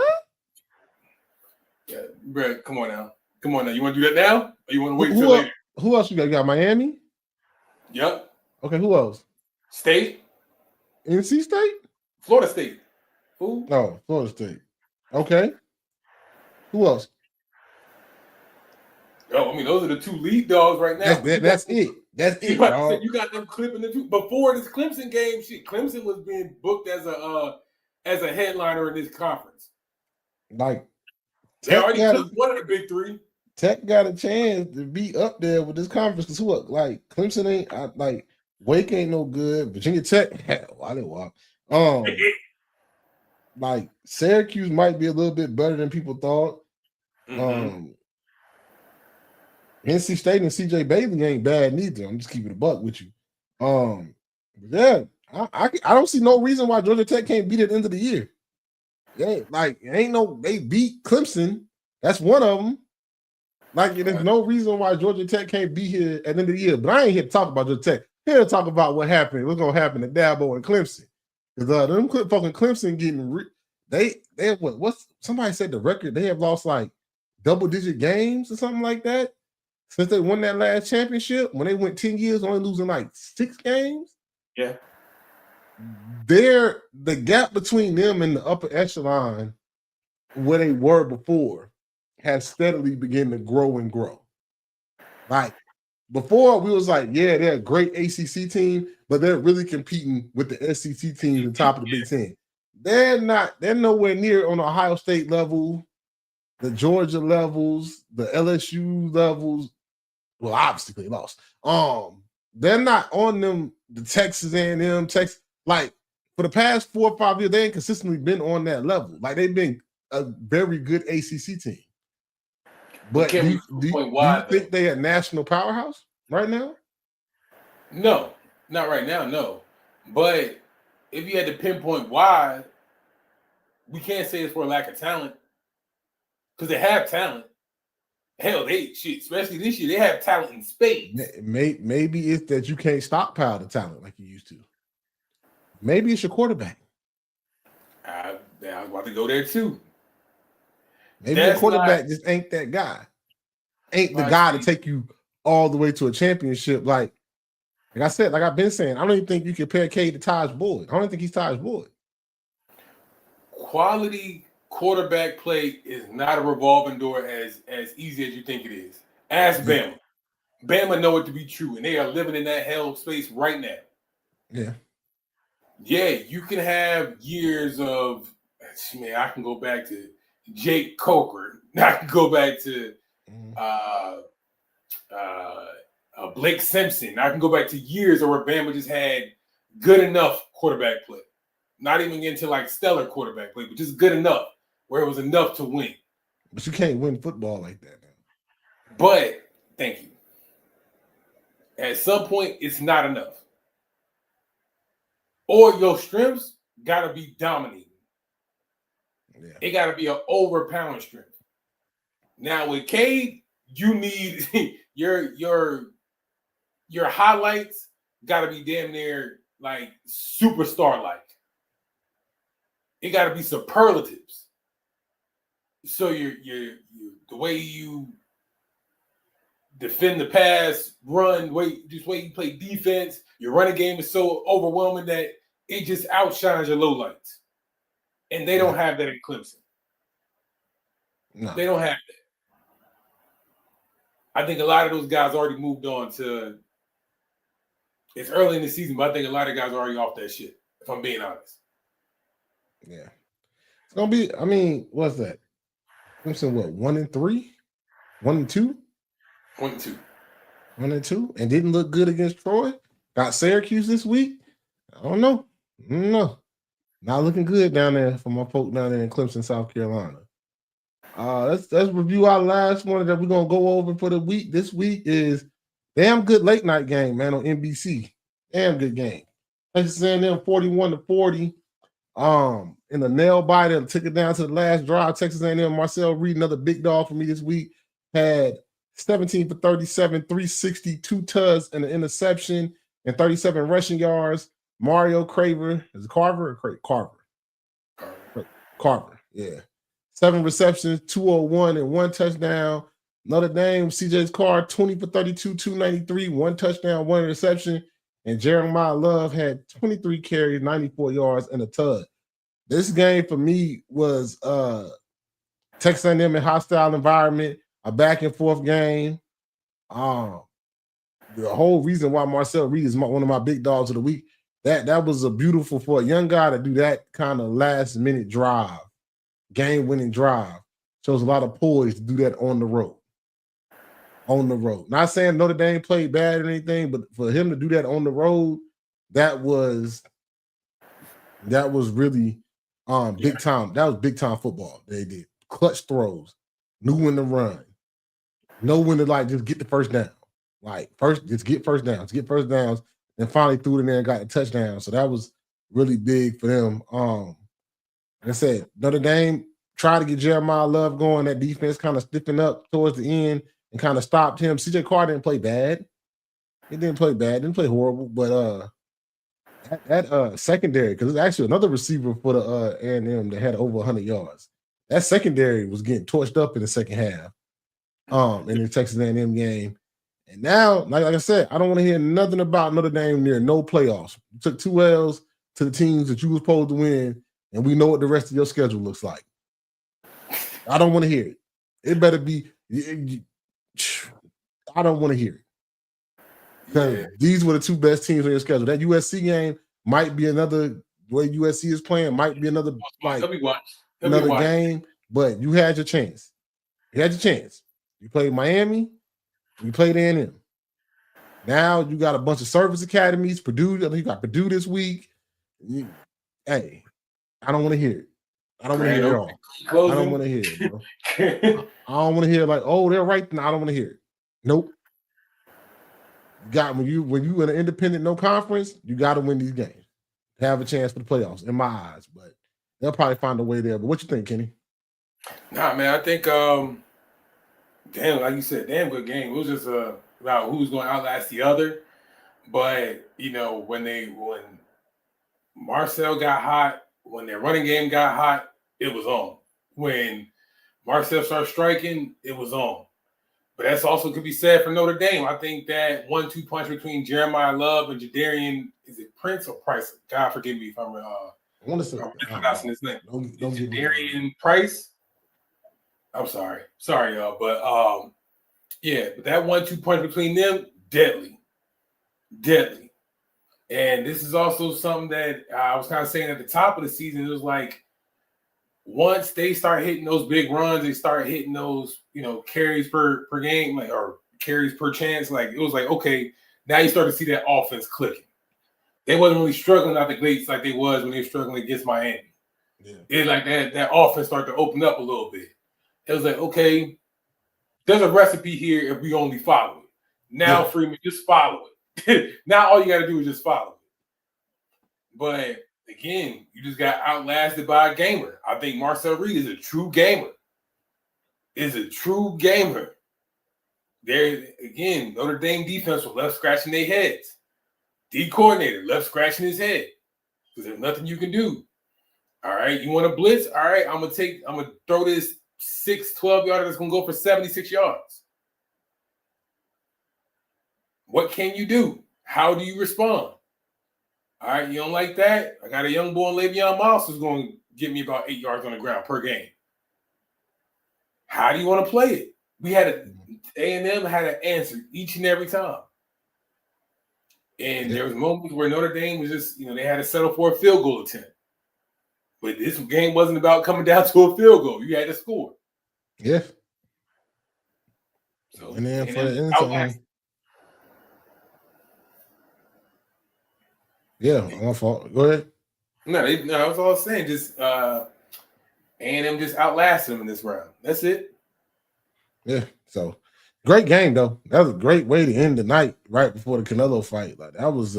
Yeah, bro, come on now. You want to do that now, or you want to wait until later? Who else you got? You got Miami? Yep. Okay, who else? State? NC State? Florida State. Who? Oh, Florida State. Okay. Who else? Those are the 2 lead dogs right now. That's it. That's it, dog. You got them clipping the 2. Before this Clemson game, Clemson was being booked as a headliner in this conference. Like, they already took one of the big 3. Tech got a chance to be up there with this conference because Clemson ain't Wake ain't no good. Virginia Tech, I didn't walk. Syracuse might be a little bit better than people thought. Mm-hmm. NC State and CJ Bailey ain't bad neither. I'm just keeping it a buck with you. Yeah, I don't see no reason why Georgia Tech can't beat at the end of the year. They beat Clemson. That's one of them. Like, there's no reason why Georgia Tech can't be here at the end of the year. But I ain't here to talk about Georgia Tech. Here to talk about what happened. What's gonna happen to Dabo and Clemson? Because them fucking Clemson getting they have what's somebody said the record, they have lost like double-digit games or something like that since they won that last championship. When they went 10 years, only losing like 6 games. Yeah. The gap between them and the upper echelon where they were before has steadily begun to grow and grow. Like before, we was like, yeah, they're a great ACC team, but they're really competing with the SEC teams on top of the Big Ten. They're nowhere near on the Ohio State level, the Georgia levels, the LSU levels. Well, obviously they lost. They're not on them, the Texas A&M, Texas, like for the past 4 or 5 years, they ain't consistently been on that level. Like they've been a very good ACC team. But do you think they're a national powerhouse right now? No, not right now, no. But if you had to pinpoint why, we can't say it's for a lack of talent because they have talent. Hell, especially this year, they have talent in spades. Maybe it's that you can't stockpile the talent like you used to. Maybe it's your quarterback. I was about to go there too. Maybe the quarterback just ain't that guy. Ain't the guy to take you all the way to a championship. Like I said, like I've been saying, I don't even think you compare Cade to Taj Boyd. I don't think he's Taj Boyd. Quality quarterback play is not a revolving door as easy as you think it is. Ask Bama. Bama know it to be true, and they are living in that hell space right now. Yeah. Yeah, you can have years of, man, I can go back to Jake Coker. I can go back to Blake Simpson. I can go back to years where Bama just had good enough quarterback play. Not even getting to like stellar quarterback play, but just good enough where it was enough to win. But you can't win football like that, man. But, thank you. At some point, it's not enough. Or your strengths got to be dominating. Yeah. It got to be an overpowering strength. Now, with Cade, you need your highlights got to be damn near like superstar-like. It got to be superlatives. So the way you defend the pass, run, way you play defense, your running game is so overwhelming that it just outshines your lowlights. And they don't have that in Clemson. No. They don't have that. I think a lot of those guys already moved on to – it's early in the season, but I think a lot of guys are already off that shit, if I'm being honest. Yeah. It's going to be – I mean, what's that? Clemson, what, 1-3? 1-2? 1-2. 1-2? And didn't look good against Troy? Got Syracuse this week? I don't know. Not looking good down there for my folk down there in Clemson, South Carolina. Let's review our last one that we're going to go over for the week. This week is damn good late night game, man, on NBC. Damn good game. Texas A&M 41-40. In the nail biter, took it down to the last drive. Texas A&M, Marcel Reed, another big dog for me this week, had 17 for 37, 360, 2 tugs and an interception, and 37 rushing yards. Mario Carver, is it Carver or Carver? Carver, yeah. 7 receptions, 201, and 1 touchdown. Notre Dame, CJ's Carr, 20 for 32, 293, 1 touchdown, 1 interception. And Jeremiah Love had 23 carries, 94 yards, and a tug. This game for me was Texas A&M in hostile environment, a back and forth game. The whole reason why Marcel Reed is one of my big dogs of the week, that was a beautiful for a young guy to do that kind of last minute drive, game winning drive. Shows a lot of poise to do that on the road. Not saying Notre Dame played bad or anything, but for him to do that on the road, that was really big time. That was big time football. They did clutch throws, knew when to run, know when to just get the first down. Just get first downs. and finally threw it in there and got a touchdown. So that was really big for them. Like I said, Notre Dame tried to get Jeremiah Love going. That defense kind of stiffened up towards the end and kind of stopped him. CJ Carr didn't play bad. He didn't play bad, didn't play horrible, but that secondary, because it's actually another receiver for the A&M that had over 100 yards. That secondary was getting torched up in the second half, in the Texas A&M game. And now, like I said, I don't want to hear nothing about Notre Dame near no playoffs. You took 2 L's to the teams that you were supposed to win, and we know what the rest of your schedule looks like. I don't want to hear it. It better be. I don't want to hear it. Because these were the 2 best teams on your schedule. That USC game might be another way USC is playing, might be another another game, but you had your chance. You had your chance. You played Miami, you played A&M. Now you got a bunch of service academies, Purdue. You got Purdue this week. Hey, I don't want to hear it. I don't want to hear it at all. I don't want to hear it, bro. I don't want to hear like, oh, they're right. No, I don't want to hear it. Nope. You got when you in an independent no conference, you got to win these games. Have a chance for the playoffs, in my eyes. But they'll probably find a way there. But what you think, Kenny? Nah, man, I think damn, like you said, damn good game. It was just about who's going to outlast the other. But you know, when Marcel got hot, when their running game got hot, it was on. When Marcel started striking, it was on. But that's also could be said for Notre Dame. I think that 1-2 punch between Jeremiah Love and Jadarian, is it Prince or Price? God forgive me if I'm pronouncing his name. Don't Jadarian Price. I'm sorry, y'all, but yeah, but that 1-2 punch between them, deadly. And this is also something that I was kind of saying at the top of the season. It was like once they start hitting those big runs, they start hitting those, carries per game, like, or carries per chance. Like it was like, okay, now you start to see that offense clicking. They wasn't really struggling out the gates like they was when they were struggling against Miami. Yeah. It like that offense started to open up a little bit. It was like, okay, there's a recipe here if we only follow it. Now, Freeman, just follow it. Now all you got to do is just follow it. But again, you just got outlasted by a gamer. I think Marcel Reed is a true gamer. There again, Notre Dame defense was left scratching their heads. D coordinator left scratching his head because there's nothing you can do. All right, you want to blitz? All right, I'm gonna throw this 12 yarder that's gonna go for 76 yards. What can you do? How do you respond? All right, you don't like that? I got a young boy, Le'Veon Moss, who's going to give me about 8 yards on the ground per game. How do you want to play it? A&M had an answer each and every time. And there was moments where Notre Dame was just, they had to settle for a field goal attempt. But this game wasn't about coming down to a field goal. You had to score. Yeah. So, and then for the inside. Yeah, my fault. Go ahead. No, that's all I was saying. Just A&M just outlasted them in this round. That's it. Yeah. So great game though. That was a great way to end the night right before the Canelo fight. Like that was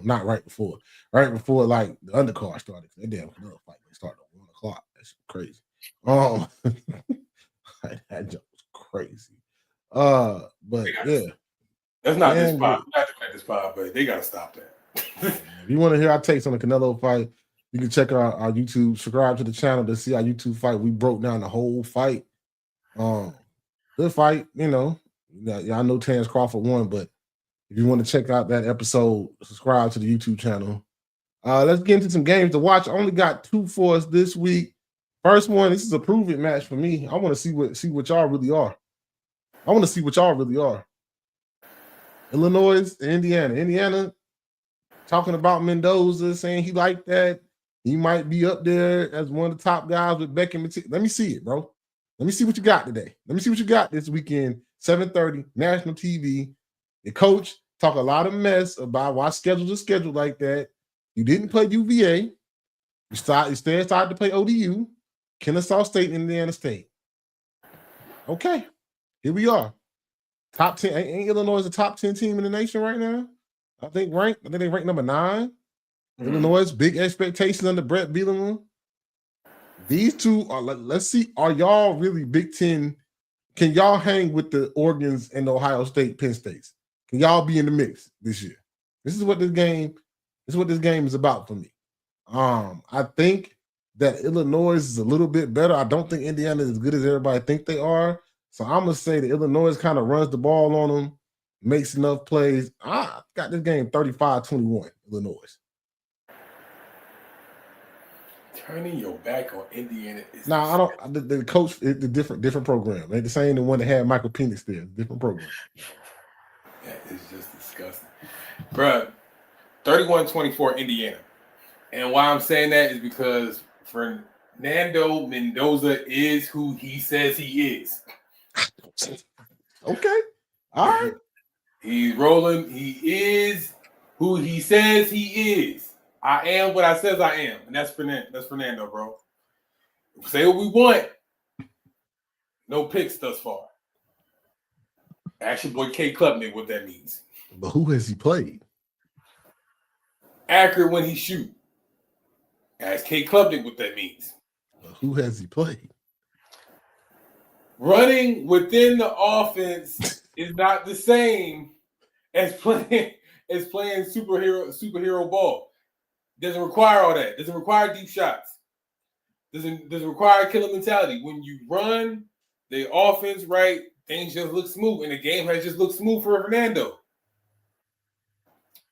not right before. Right before like the undercard started. That damn Canelo fight started at 1 o'clock. That's crazy. That joke was crazy. But yeah. That's not this pod. Not to this pod, but they gotta stop that. If you want to hear our takes on the Canelo fight, you can check out our YouTube, subscribe to the channel to see our YouTube fight. We broke down the whole fight. Good fight, y'all know Terrence Crawford won, but if you want to check out that episode, subscribe to the YouTube channel. Let's get into some games to watch. I only got 2 for us this week. First one, this is a prove-it match for me. I want to see what y'all really are. Illinois to Indiana. Indiana talking about Mendoza, saying he liked that. He might be up there as one of the top guys with Beckham. Let me see it, bro. Let me see what you got today. Let me see what you got this weekend. 7:30, national TV. The coach talk a lot of mess about why schedules are scheduled like that. You didn't play UVA. You instead started to play ODU, Kennesaw State, Indiana State. Okay, here we are. Top 10. Ain't Illinois a top 10 team in the nation right now? I think they ranked number 9. Mhm. Illinois, big expectations under Brett Bielema. These two are. Let's see. Are y'all really Big Ten? Can y'all hang with the Oregons and the Ohio State, Penn States? Can y'all be in the mix this year? This is what this game is about for me. I think that Illinois is a little bit better. I don't think Indiana is as good as everybody think they are. So I'm gonna say that Illinois kind of runs the ball on them, makes enough plays. I got this game 35-21, Illinois. Turning your back on Indiana is I don't. The coach, the different program. Ain't the same the one that had Michael Penix there. Different program. That is just disgusting, bruh. 31-24 Indiana, and why I'm saying that is because Fernando Mendoza is who he says he is. Okay, all right. He's rolling. He is who he says he is. I am what I says I am, and that's Fernando, bro. Say what we want. No picks thus far. Ask your boy K Klubnik what that means. But who has he played? Accurate when he shoot. Ask K Klubnik what that means. But who has he played? Running within the offense is not the same as playing superhero ball. Doesn't require all that. Doesn't require deep shots. Doesn't require killer mentality. When you run the offense right, things just look smooth, and the game has just looked smooth for Fernando.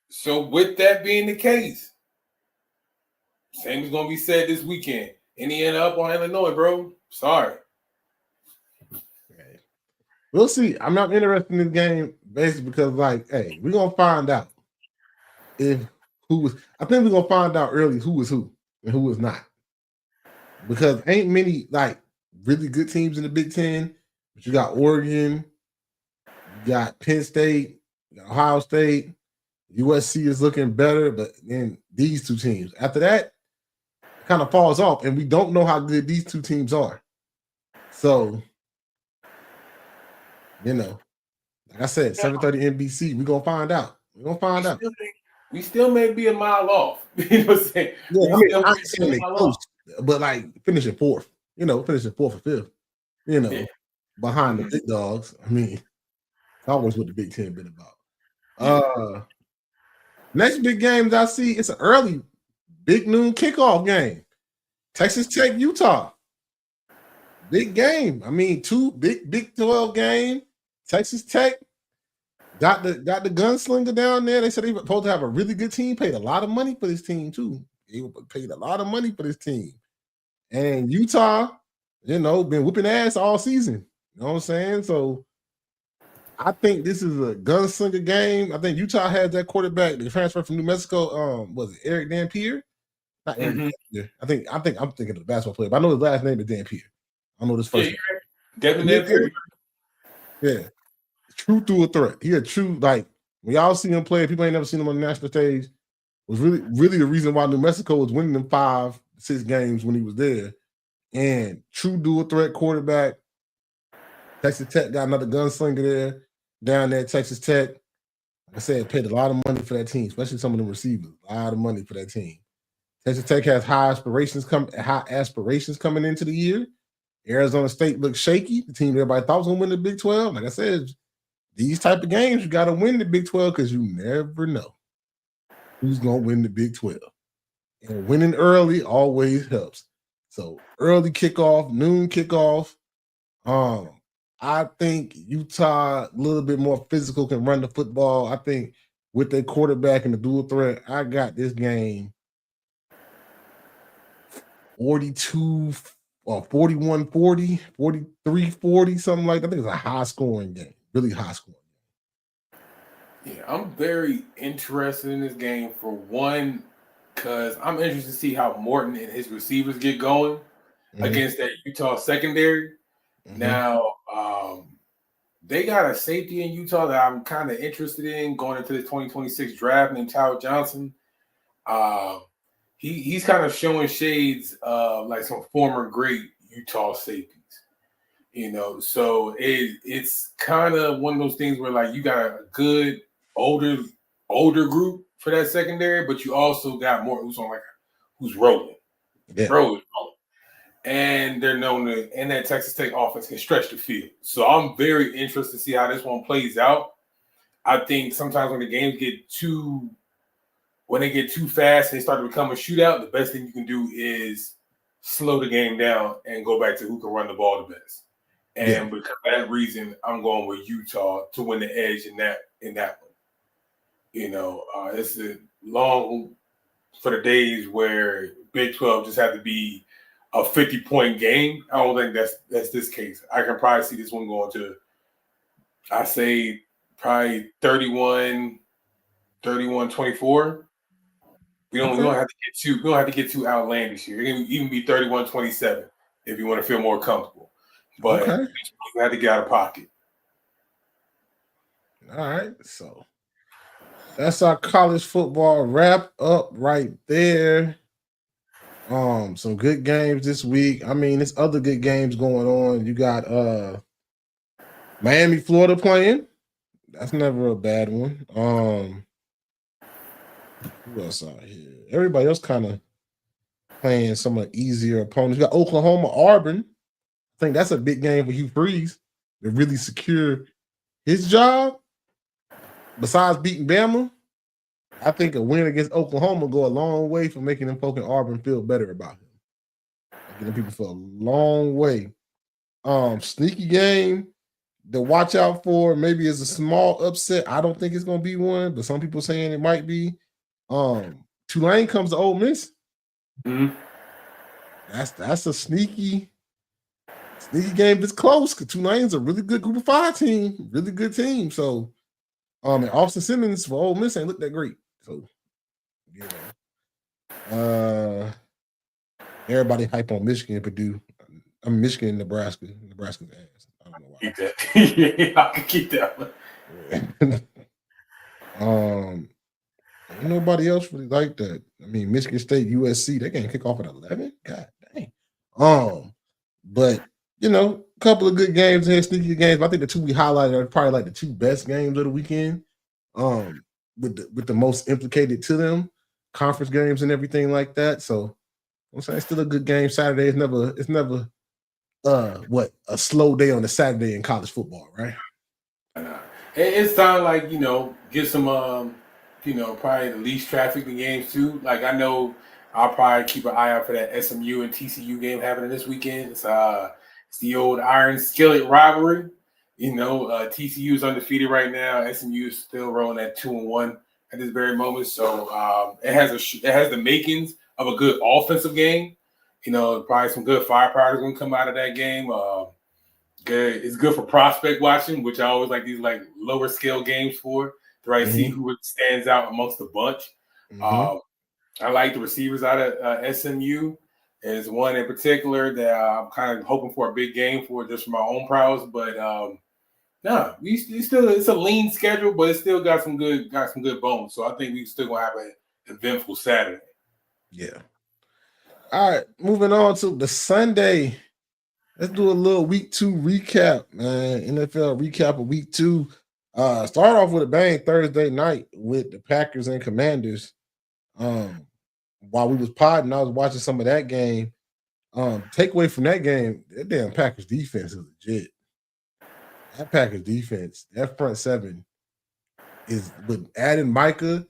So with that being the case, same is gonna be said this weekend. Indiana up on Illinois, bro. Sorry. Okay. We'll see. I'm not interested in this game basically because, hey, we're gonna find out I think we're gonna find out early who is who and who is not. Because ain't many really good teams in the Big Ten, but you got Oregon, you got Penn State, you got Ohio State, USC is looking better, but then these two teams. After that, it kind of falls off, and we don't know how good these two teams are. So, like I said, 7:30 NBC, we're gonna find out. We're gonna find out. We still may be a mile off. You know what I'm saying? Yeah, I'm saying they close, but finishing fourth, finishing fourth or fifth, behind the big dogs. I mean, that's always what the Big Ten been about. Next big games I see, it's an early big noon kickoff game. Texas Tech, Utah. Big game. I mean, two Big 12 game. Texas Tech got the gunslinger down there. They said they were supposed to have a really good team. Paid a lot of money for this team too. They paid a lot of money for this team. And Utah, been whooping ass all season. You know what I'm saying? So I think this is a gunslinger game. I think Utah has that quarterback. They transferred from New Mexico. Was it Eric Dampier? Not Eric Dampier. I think I'm thinking of the basketball player, but I know his last name is Dampier. I know this first. Devin Dampier. Yeah. True through a threat. He a true, when y'all see him play, people ain't never seen him on the national stage, was really, really the reason why New Mexico was winning them 5-6 games when he was there. And true dual threat quarterback. Texas Tech got another gunslinger there, down there at Texas Tech. Like I said, paid a lot of money for that team, especially some of them receivers. A lot of money for that team. Texas Tech has high aspirations coming into the year. Arizona State looks shaky. The team everybody thought was going to win the Big 12. Like I said, these type of games, you got to win the Big 12 because you never know who's going to win the Big 12. And winning early always helps. So early kickoff, noon kickoff. I think Utah, a little bit more physical, can run the football. I think with their quarterback and the dual threat, I got this game 42 or 41-40, 43-40, something like that. I think it's a high-scoring game, really high-scoring game. Yeah, I'm very interested in this game for one, because I'm interested to see how Morton and his receivers get going against that Utah secondary. Now, they got a safety in Utah that I'm kind of interested in going into the 2026 draft named Tyler Johnson. He's kind of showing shades of like some former great Utah safeties, So it's kind of one of those things where you got a good older older group for that secondary, but you also got more who's rolling. Yeah. Bro is rolling. And they're known to, and that Texas Tech offense can stretch the field. So I'm very interested to see how this one plays out. I think sometimes when the games get too fast and they start to become a shootout, the best thing you can do is slow the game down and go back to who can run the ball the best. And because of that reason, I'm going with Utah to win the edge in that one. It's a long for the days where Big 12 just had to be a 50-point game. I don't think that's this case. I can probably see this one going to, I say, probably 31-24. We don't have to get too outlandish here. It can even be 31-27 if you want to feel more comfortable. But you have to get out of pocket. All right, so that's our college football wrap up right there. Some good games this week. I mean, there's other good games going on. You got Miami, Florida playing. That's never a bad one. Who else out here? Everybody else kind of playing some of the easier opponents. You got Oklahoma, Auburn. I think that's a big game for Hugh Freeze to really secure his job. Besides beating Bama, I think a win against Oklahoma go a long way for making them folk in Auburn feel better about him. Getting people for a long way. Sneaky game to watch out for. Maybe it's a small upset. I don't think it's going to be one, but some people saying it might be. Tulane comes to Ole Miss. Mm-hmm. That's a sneaky game that's close because Tulane's a really good Group of 5 team, really good team. So, and Austin Simmons for Ole Miss ain't look that great. So, everybody hype on Michigan, Purdue. I'm Michigan, Nebraska. Nebraska's ass. I don't know why. Keep that. Yeah, I can keep that one. Ain't nobody else really like that. I mean, Michigan State, USC, they can't kick off at 11. God dang. But a couple of good games here, sneaky games. I think the two we highlighted are probably like the two best games of the weekend. With the most implicated to them, conference games and everything like that. So I'm saying it's still a good game. Saturday is never a slow day on a Saturday in college football, right? It's time get some probably the least traffic in games too. Like I know I'll probably keep an eye out for that SMU and TCU game happening this weekend. It's the old Iron Skillet rivalry. TCU is undefeated right now. SMU is still rolling at 2-1 at this very moment. So it has the makings of a good offensive game. Probably some good firepower is going to come out of that game. It's good for prospect watching, which I always like these lower scale games for. To see who stands out amongst the bunch. I like the receivers out of SMU. There's one in particular that I'm kind of hoping for a big game for just for my own prowess. But it's a lean schedule, but it still got some good bones. So I think we still gonna have an eventful Saturday. Yeah. All right, moving on to the Sunday. Let's do a little week 2 recap, man. NFL recap of week 2. Start off with a bang Thursday night with the Packers and Commanders. While we was podding, I was watching some of that game. Takeaway from that game, that damn Packers defense is legit. That Packers defense, that front seven is with adding Micah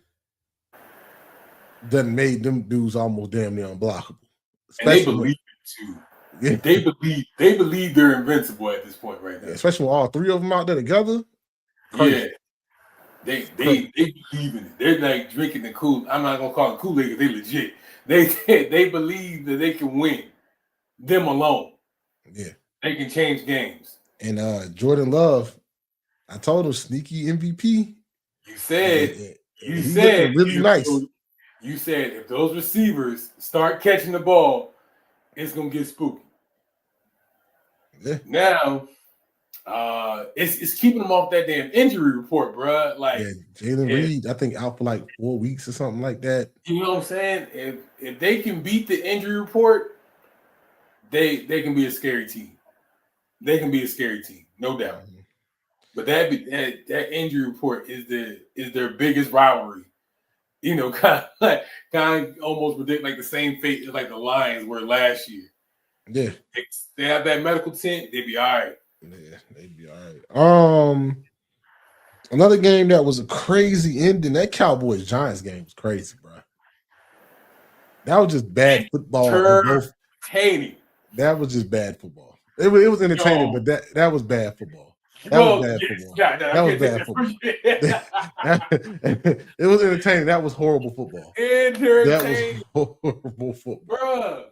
done made them dudes almost damn near unblockable. And they believe it too. Yeah. They believe they're invincible at this point right now. Yeah, especially with all three of them out there together. Crazy. Yeah. They believe in it. They're like drinking the Kool. I'm not gonna call it Kool-Aid because they legit. They believe that they can win. Them alone. Yeah. They can change games. And Jordan Love, I told him sneaky MVP. You said really nice. You said if those receivers start catching the ball, it's gonna get spooky. Yeah. Now, it's keeping them off that damn injury report, bro. Like Jalen Reed, I think out for like 4 weeks or something like that. You know what I'm saying? If they can beat the injury report, they can be a scary team. They can be a scary team, no doubt. But that injury report is their biggest rivalry. You know, kind of almost predict like the same fate as like the Lions were last year. Yeah, they have that medical tent. They'd be all right. Yeah, they'd be all right. Another game that was a crazy ending. That Cowboys Giants game was crazy, bro. That was just bad football on both. That was just bad football. It was entertaining, but that was bad football. That was bad football. That was bad football. It was entertaining. That was horrible football. That was horrible football. Bruh.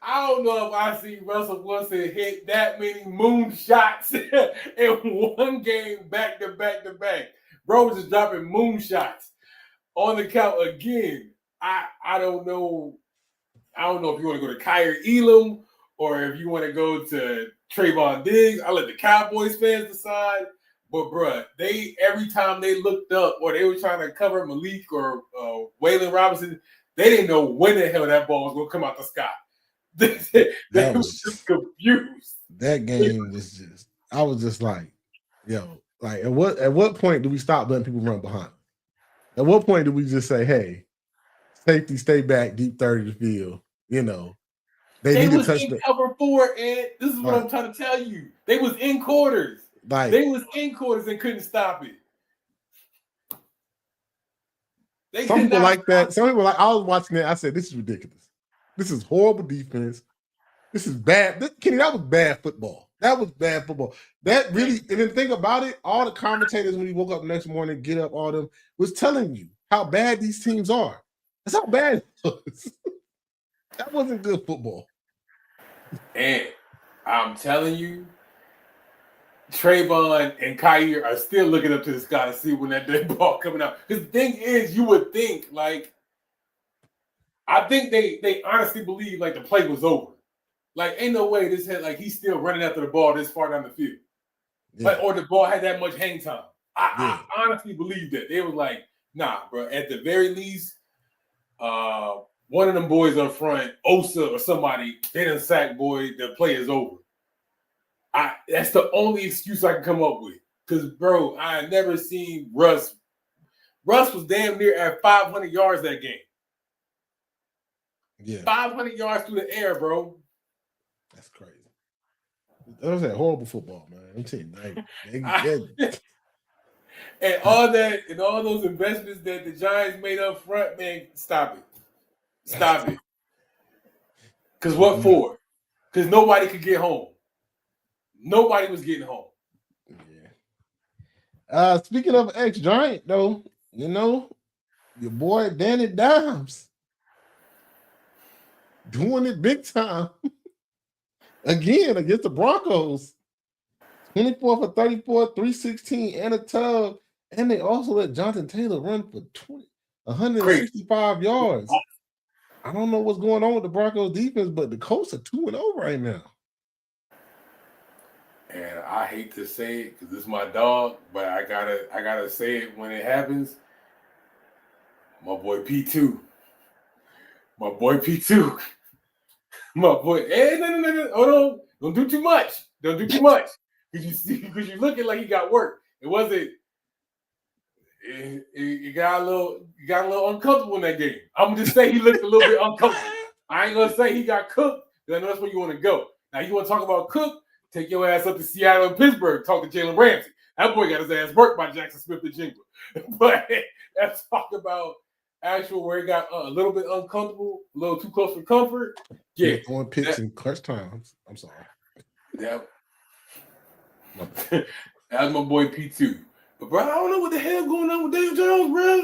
I don't know if I see Russell Wilson hit that many moon shots in one game back to back to back. Bro was just dropping moon shots on the count again. I don't know. I don't know if you want to go to Kyer Elam or if you want to go to Trayvon Diggs. I let the Cowboys fans decide. But bruh, every time they looked up or they were trying to cover Malik or Waylon Robinson, they didn't know when the hell that ball was going to come out the sky. They was just confused. That game was just. I was just like, yo, like at what point do we stop letting people run behind? At what point do we just say, hey, safety, stay back, deep 30 to the field? You know, they was in cover 4, and this is what I'm trying to tell you. They was in quarters. They was in quarters and couldn't stop it. Some people like that. Some people I was watching it. I said, this is ridiculous. This is horrible defense. This is bad. Kenny, that was bad football. That was bad football. That really, and then think about it, all the commentators when you woke up the next morning, get up, all them, was telling you how bad these teams are. That's how bad it was. That wasn't good football. And I'm telling you, Trayvon and Kyer are still looking up to the sky to see when that dead ball coming out. Because the thing is, you would think, like, I think they honestly believe like the play was over. Like, ain't no way this had like he's still running after the ball this far down the field. Yeah. Like, or the ball had that much hang time. I honestly believe that. They were like, nah, bro. At the very least, one of them boys up front, Osa or somebody, they done sack boy, the play is over. That's the only excuse I can come up with. Because, bro, I never seen Russ. Russ was damn near at 500 yards that game. Yeah. 500 yards through the air, bro. That's crazy. That was that horrible football, man. I'm telling you. And all that, and all those investments that the Giants made up front, man, stop it. Stop it. Because what for? Because nobody could get home. Nobody was getting home. Yeah. Speaking of ex-Giant, though, you know, your boy Danny Dimes doing it big time again against the Broncos. 24 for 34, 316, and a tub. And they also let Jonathan Taylor run for 165 yards. I don't know what's going on with the Broncos defense, but the Colts are 2-0 right now. And I hate to say it because this is my dog, but I gotta say it when it happens. My boy P2. My boy P2. My boy. Hey, no. Hold on. Don't do too much. Don't do too much. Because you're looking like he got work. It wasn't. It got a little uncomfortable in that game. I'm gonna just say he looked a little bit uncomfortable. I ain't gonna say he got cooked. Because I know that's where you want to go. Now you want to talk about cook? Take your ass up to Seattle and Pittsburgh. Talk to Jalen Ramsey. That boy got his ass worked by Jackson Smith and Jigba. But let's talk about actual where he got a little bit uncomfortable, a little too close for comfort. Yeah, throwing picks in clutch times. I'm sorry. Yeah. That's my boy P2. But bro, I don't know what the hell going on with Dave Jones, bro.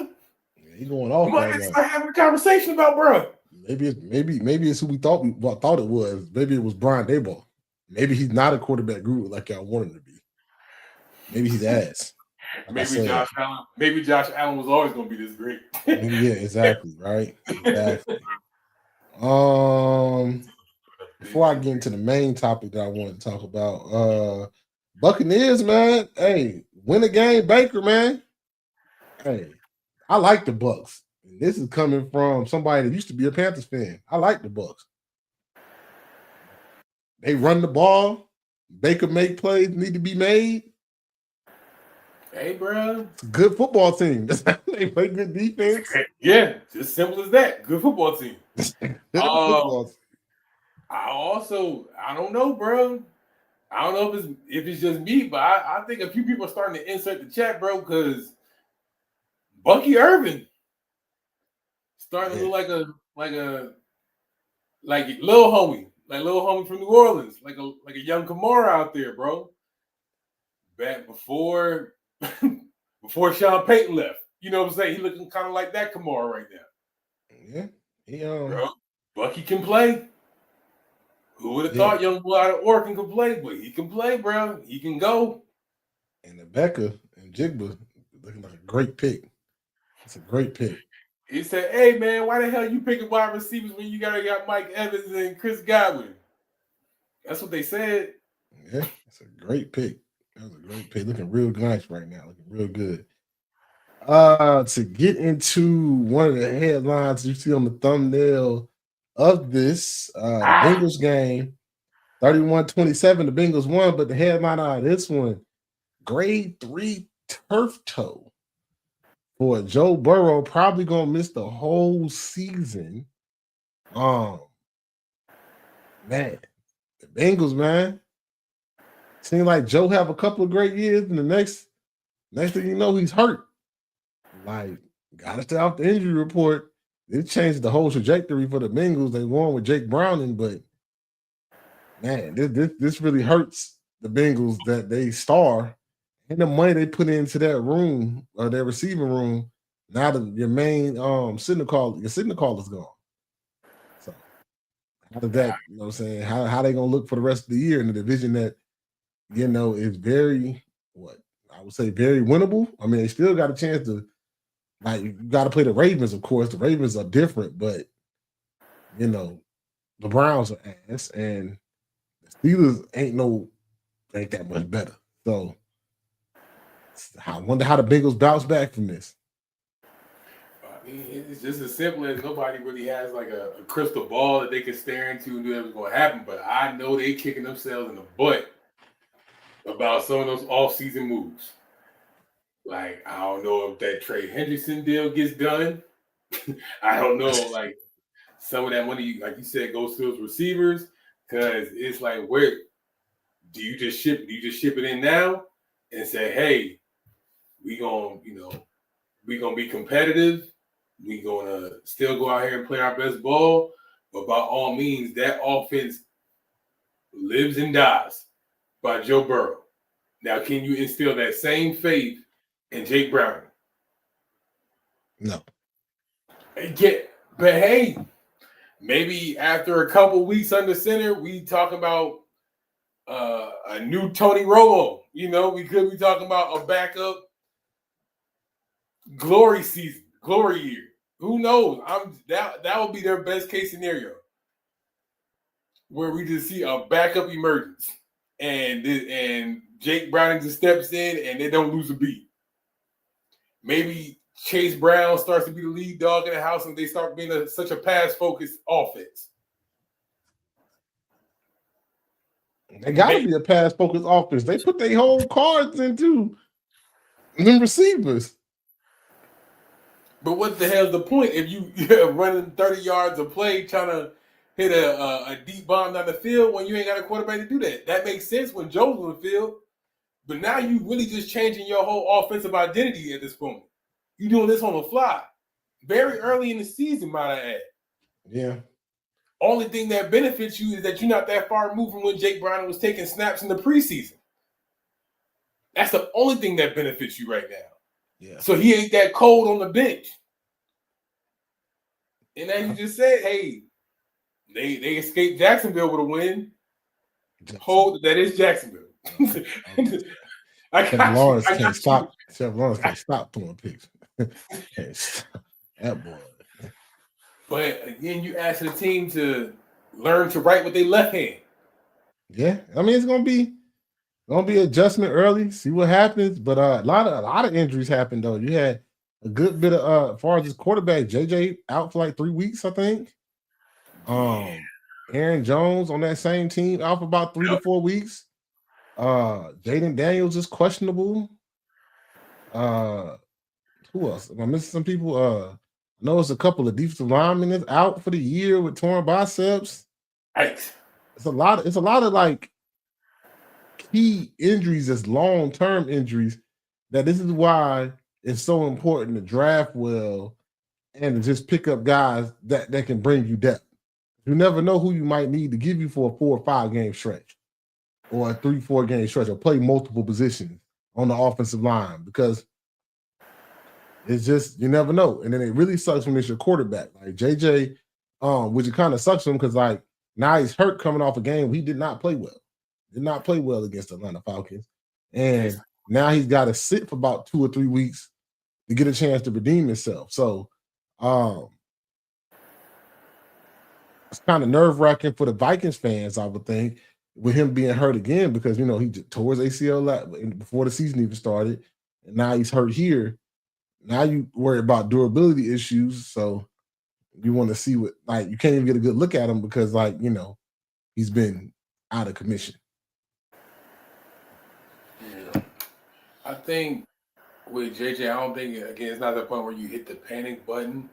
Yeah, he's going off. We might start having a conversation about, bro. Maybe it's who we thought it was. Maybe it was Brian Daboll. Maybe he's not a quarterback guru like y'all want him to be. Maybe he's ass. Like maybe Josh Allen was always going to be this great. Yeah, exactly. Right. Exactly. Before I get into the main topic that I wanted to talk about, Buccaneers, man. Hey, win a game, Baker, man. Hey, I like the Bucs. This is coming from somebody that used to be a Panthers fan. I like the Bucs. They run the ball. Baker make plays need to be made. Hey, bro. It's a good football team. They play good defense. Yeah, just simple as that. Good football team. Good football team. I don't know, bro. I don't know if it's just me, but I think a few people are starting to insert the chat, bro, because Bucky Irvin starting to look like little homie from New Orleans, like a young Kamara out there, bro. Back before Sean Payton left, you know what I'm saying? He looking kind of like that Kamara right now. Yeah, bro. Bucky can play. Who would have thought young boy out of Oregon could play? But he can play, bro. He can go. And Rebecca and Jigba looking like a great pick. It's a great pick. He said, "Hey man, why the hell you picking wide receivers when you got Mike Evans and Chris Godwin?" That's what they said. Yeah, it's a great pick. That was a great pick. Looking real nice right now. Looking real good. To get into one of the headlines you see on the thumbnail of this Bengals game, 31-27. The Bengals won, but the headline out of this one, grade 3 turf toe for Joe Burrow, probably gonna miss the whole season. Man, the Bengals, man. Seems like Joe have a couple of great years, and the next thing you know, he's hurt. Like, gotta stay off the injury report. It changed the whole trajectory for the Bengals. They won with Jake Browning, but man, this really hurts the Bengals that they star and the money they put into that room or their receiving room. Now that your main signal call is gone. So how does that, you know what I'm saying? How they gonna look for the rest of the year in the division that, you know, is very, I would say very winnable. I mean, they still got a chance to, like, you got to play the Ravens, of course. The Ravens are different, but, you know, the Browns are ass, and the Steelers ain't that much better. So I wonder how the Bengals bounce back from this. I mean, it's just as simple as nobody really has like a crystal ball that they can stare into and do what's going to happen. But I know they kicking themselves in the butt about some of those off-season moves. Like, I don't know if that Trey Hendrickson deal gets done. I don't know, like, some of that money, like you said, goes to those receivers, because it's like, where do you just ship it in now and say, hey, we gonna be competitive, we gonna still go out here and play our best ball, but by all means, that offense lives and dies by Joe Burrow. Now, can you instill that same faith in Jake Browning? No. But hey, maybe after a couple weeks under center, we talk about a new Tony Romo. You know, we could be talking about a backup glory season, glory year. Who knows? That would be their best case scenario, where we just see a backup emergence, and Jake Browning just steps in and they don't lose a beat. Maybe Chase Brown starts to be the lead dog in the house and they start being such a pass-focused offense. They got to be a pass-focused offense. They put their whole cards into them receivers. But what the hell's the point if you're running 30 yards a play trying to hit a deep bomb down the field when you ain't got a quarterback to do that? That makes sense when Joe's on the field. But now you really just changing your whole offensive identity at this point. You're doing this on the fly. Very early in the season, might I add. Yeah. Only thing that benefits you is that you're not that far removed from when Jake Browning was taking snaps in the preseason. That's the only thing that benefits you right now. Yeah. So he ain't that cold on the bench. And then you just said, hey, they escaped Jacksonville with a win. That is Jacksonville. Trevor Lawrence can't stop. Trevor Lawrence can't stop throwing picks. That boy. But again, you ask the team to learn to write with their left hand. Yeah, I mean, it's gonna be adjustment early. See what happens. But a lot of injuries happened though. You had a good bit of as far as this quarterback, JJ out for like 3 weeks, I think. Aaron Jones on that same team out for about 3 to 4 weeks. Jaden Daniels is questionable. Who else? Am I missing some people? I know it's a couple of defensive linemen that's out for the year with torn biceps. Right. It's a lot of like key injuries as long-term injuries that this is why it's so important to draft well and to just pick up guys that can bring you depth. You never know who you might need to give you for a 4 or 5 game stretch or a 3-4 game stretch or play multiple positions on the offensive line because it's just, you never know. And then it really sucks when it's your quarterback. Like JJ, which it kind of sucks for him because like now he's hurt coming off a game. He did not play well. Did not play well against the Atlanta Falcons. And now he's got to sit for about 2 or 3 weeks to get a chance to redeem himself. So it's kind of nerve-wracking for the Vikings fans, I would think, with him being hurt again because, you know, he tore his ACL before the season even started. And now he's hurt here. Now you worry about durability issues. So you want to see what, like, you can't even get a good look at him because, like, you know, he's been out of commission. Yeah. I think with JJ, I don't think, again, it's not the point where you hit the panic button.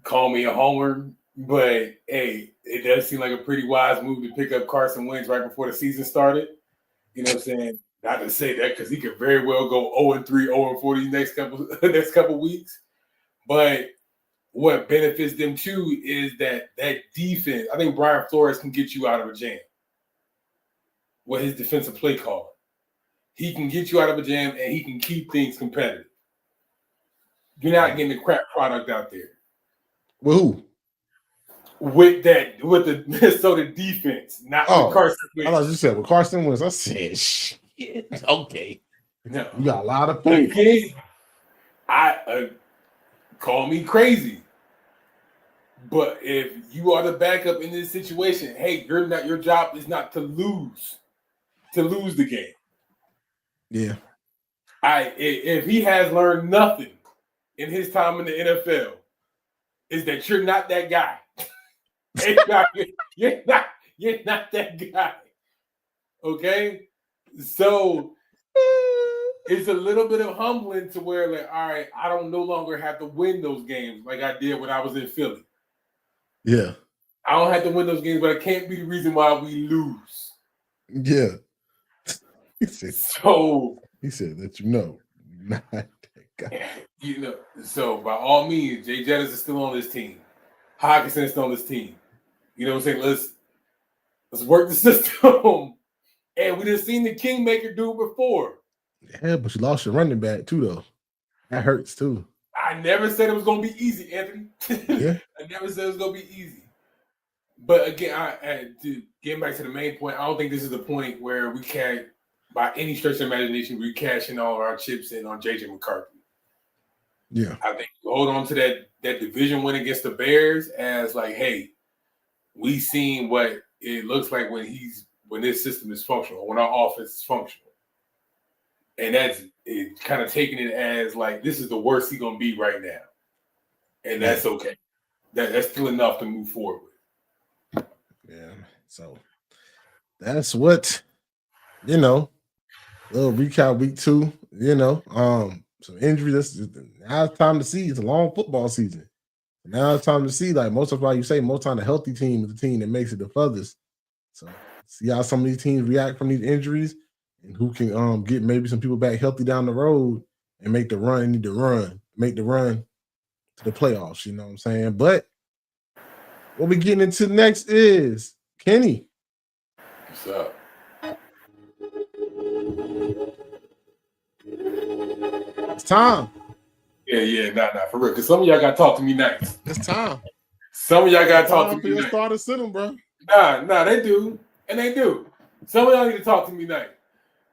Call me a homer, but hey, it does seem like a pretty wise move to pick up Carson Wentz right before the season started. You know what I'm saying? Not to say that because he could very well go 0-3, 0-4 these next couple weeks. But what benefits them too is that defense. I think Brian Flores can get you out of a jam with his defensive play call. He can get you out of a jam and he can keep things competitive. You're not getting the crap product out there. With who? With the Minnesota defense, not with Carson Wentz. I thought you said with Carson Wentz. I said, shit. Okay. No. You got a lot of things. Again, I call me crazy. But if you are the backup in this situation, hey, your job is not to lose the game. Yeah. If he has learned nothing in his time in the NFL, is that you're not that guy. You're not that guy. Okay? So it's a little bit of humbling to where, like, all right, I don't no longer have to win those games like I did when I was in Philly. Yeah. I don't have to win those games, but I can't be the reason why we lose. Yeah. He said that you know, not that guy. You know, so by all means, Jay Jettis is still on this team. Hockenson is still on this team. You know what I'm saying? Let's work the system. And we done seen the Kingmaker do it before. Yeah, but you lost your running back too, though. That hurts too. I never said it was gonna be easy, Anthony. Yeah. I never said it was gonna be easy. But again, getting back to the main point, I don't think this is the point where we can't, by any stretch of imagination, we cash in all of our chips in on JJ McCarthy. Yeah. I think hold on to that division win against the Bears as like, hey, we seen what it looks like when this system is functional, when our offense is functional. And that's it, kind of taking it as like this is the worst he's gonna be right now. And that's okay. That's still enough to move forward with. Yeah. So that's what, you know, little recap week 2, you know. Some injuries. Now it's time to see. It's a long football season. Now it's time to see, like most of why you say most time the healthy team is the team that makes it the furthest. So see how some of these teams react from these injuries and who can get maybe some people back healthy down the road and make the run make the run to the playoffs, you know what I'm saying? But what we're getting into next is Kenny. What's up? It's time. Yeah, nah, for real. Because some of y'all got to talk to me nice. It's time. Some of y'all got to talk to me nice. Start to sit them, bro. Nah, they do. And they do. Some of y'all need to talk to me nice.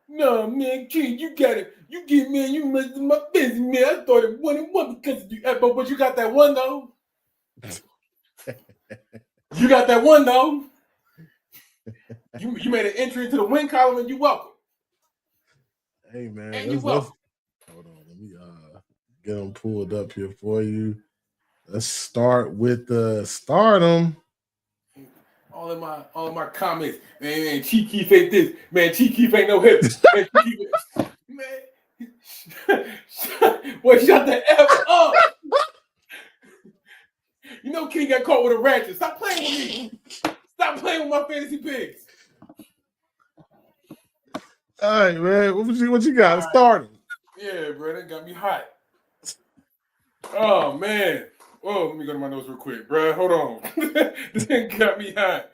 No, man, kid, you got it. You get me, you messed my business, man. I thought it 1-1 because of you. But you got that one, though. You got that one, though. You made an entry into the win column and you welcome. Hey, man. And you welcome. Hold on. Let me get them pulled up here for you. Let's start with the stardom. All of my comments, man. Chief Keef ain't this, man. Chief Keef ain't no hip. Man, Boy, shut the F up. You know Kenny got caught with a ratchet. Stop playing with me. Stop playing with my fantasy picks. All right, man. What you got? Right. Starting. Yeah, bro. That got me hot. Oh, man. Oh, let me go to my notes real quick, bro. Hold on. That got me hot.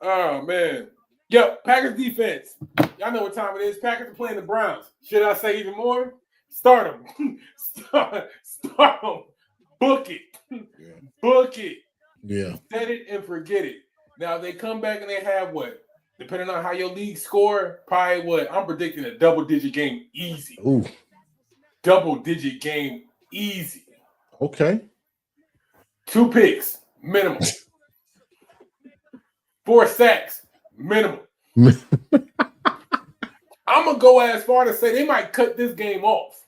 Oh, man. Yep, Packers defense. Y'all know what time it is. Packers are playing the Browns. Should I say even more? Start them. Start them. Book it. Yeah. Book it. Yeah. Set it and forget it. Now, they come back and they have what? Depending on how your league score, probably what? I'm predicting a double-digit game easy. Ooh. Double-digit game easy. Okay. 2 picks, minimum. 4 sacks, minimum. I'm going to go as far to say they might cut this game off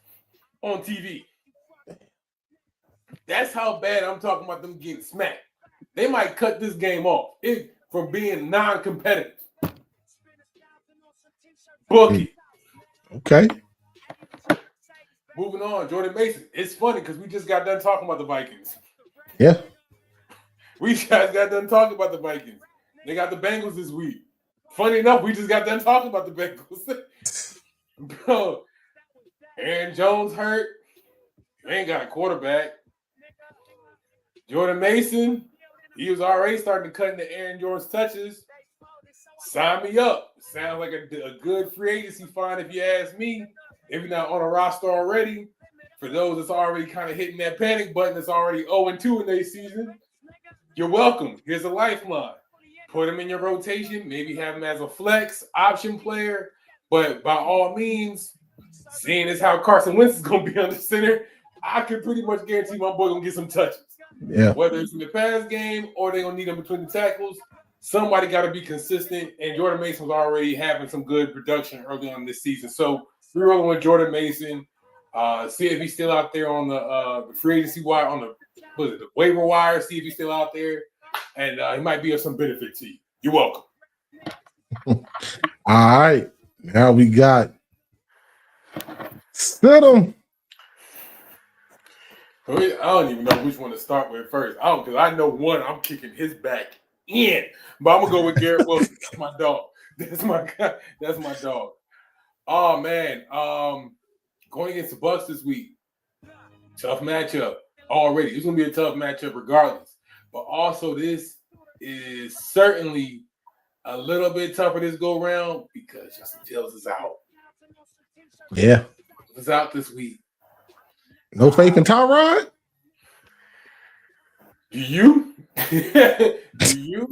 on TV. That's how bad I'm talking about them getting smacked. They might cut this game off from being non-competitive. Book it. Okay. Moving on, Jordan Mason. It's funny because we just got done talking about the Vikings. Yeah. We just got done talking about the Vikings. They got the Bengals this week. Funny enough, we just got done talking about the Bengals. Bro, Aaron Jones hurt. They ain't got a quarterback. Jordan Mason, he was already starting to cut into Aaron Jones' touches. Sign me up. Sounds like a good free agency find if you ask me. If you're not on a roster already, for those that's already kind of hitting that panic button that's already 0-2 in their season, you're welcome. Here's a lifeline. Put him in your rotation. Maybe have him as a flex option player. But by all means, seeing as how Carson Wentz is going to be under center, I can pretty much guarantee my boy going to get some touches. Yeah. Whether it's in the pass game or they're going to need him between the tackles, somebody got to be consistent. And Jordan Mason was already having some good production early on this season. So we're rolling with Jordan Mason. See if he's still out there on the free agency wire, on the waiver wire. See if he's still out there. And he might be of some benefit to you. You're welcome. All right. Now we got Stidham. I don't even know which one to start with first. Because I know one, I'm kicking his back in. But I'm going to go with Garrett Wilson. That's my dog. That's my guy. That's my dog. Oh, man. Going against the Bucs this week. Tough matchup already. It's going to be a tough matchup regardless. But also this is certainly a little bit tougher this go-round because Justin Fields is out. Yeah. He's out this week. No faith in Tyrod? Do you? Do you?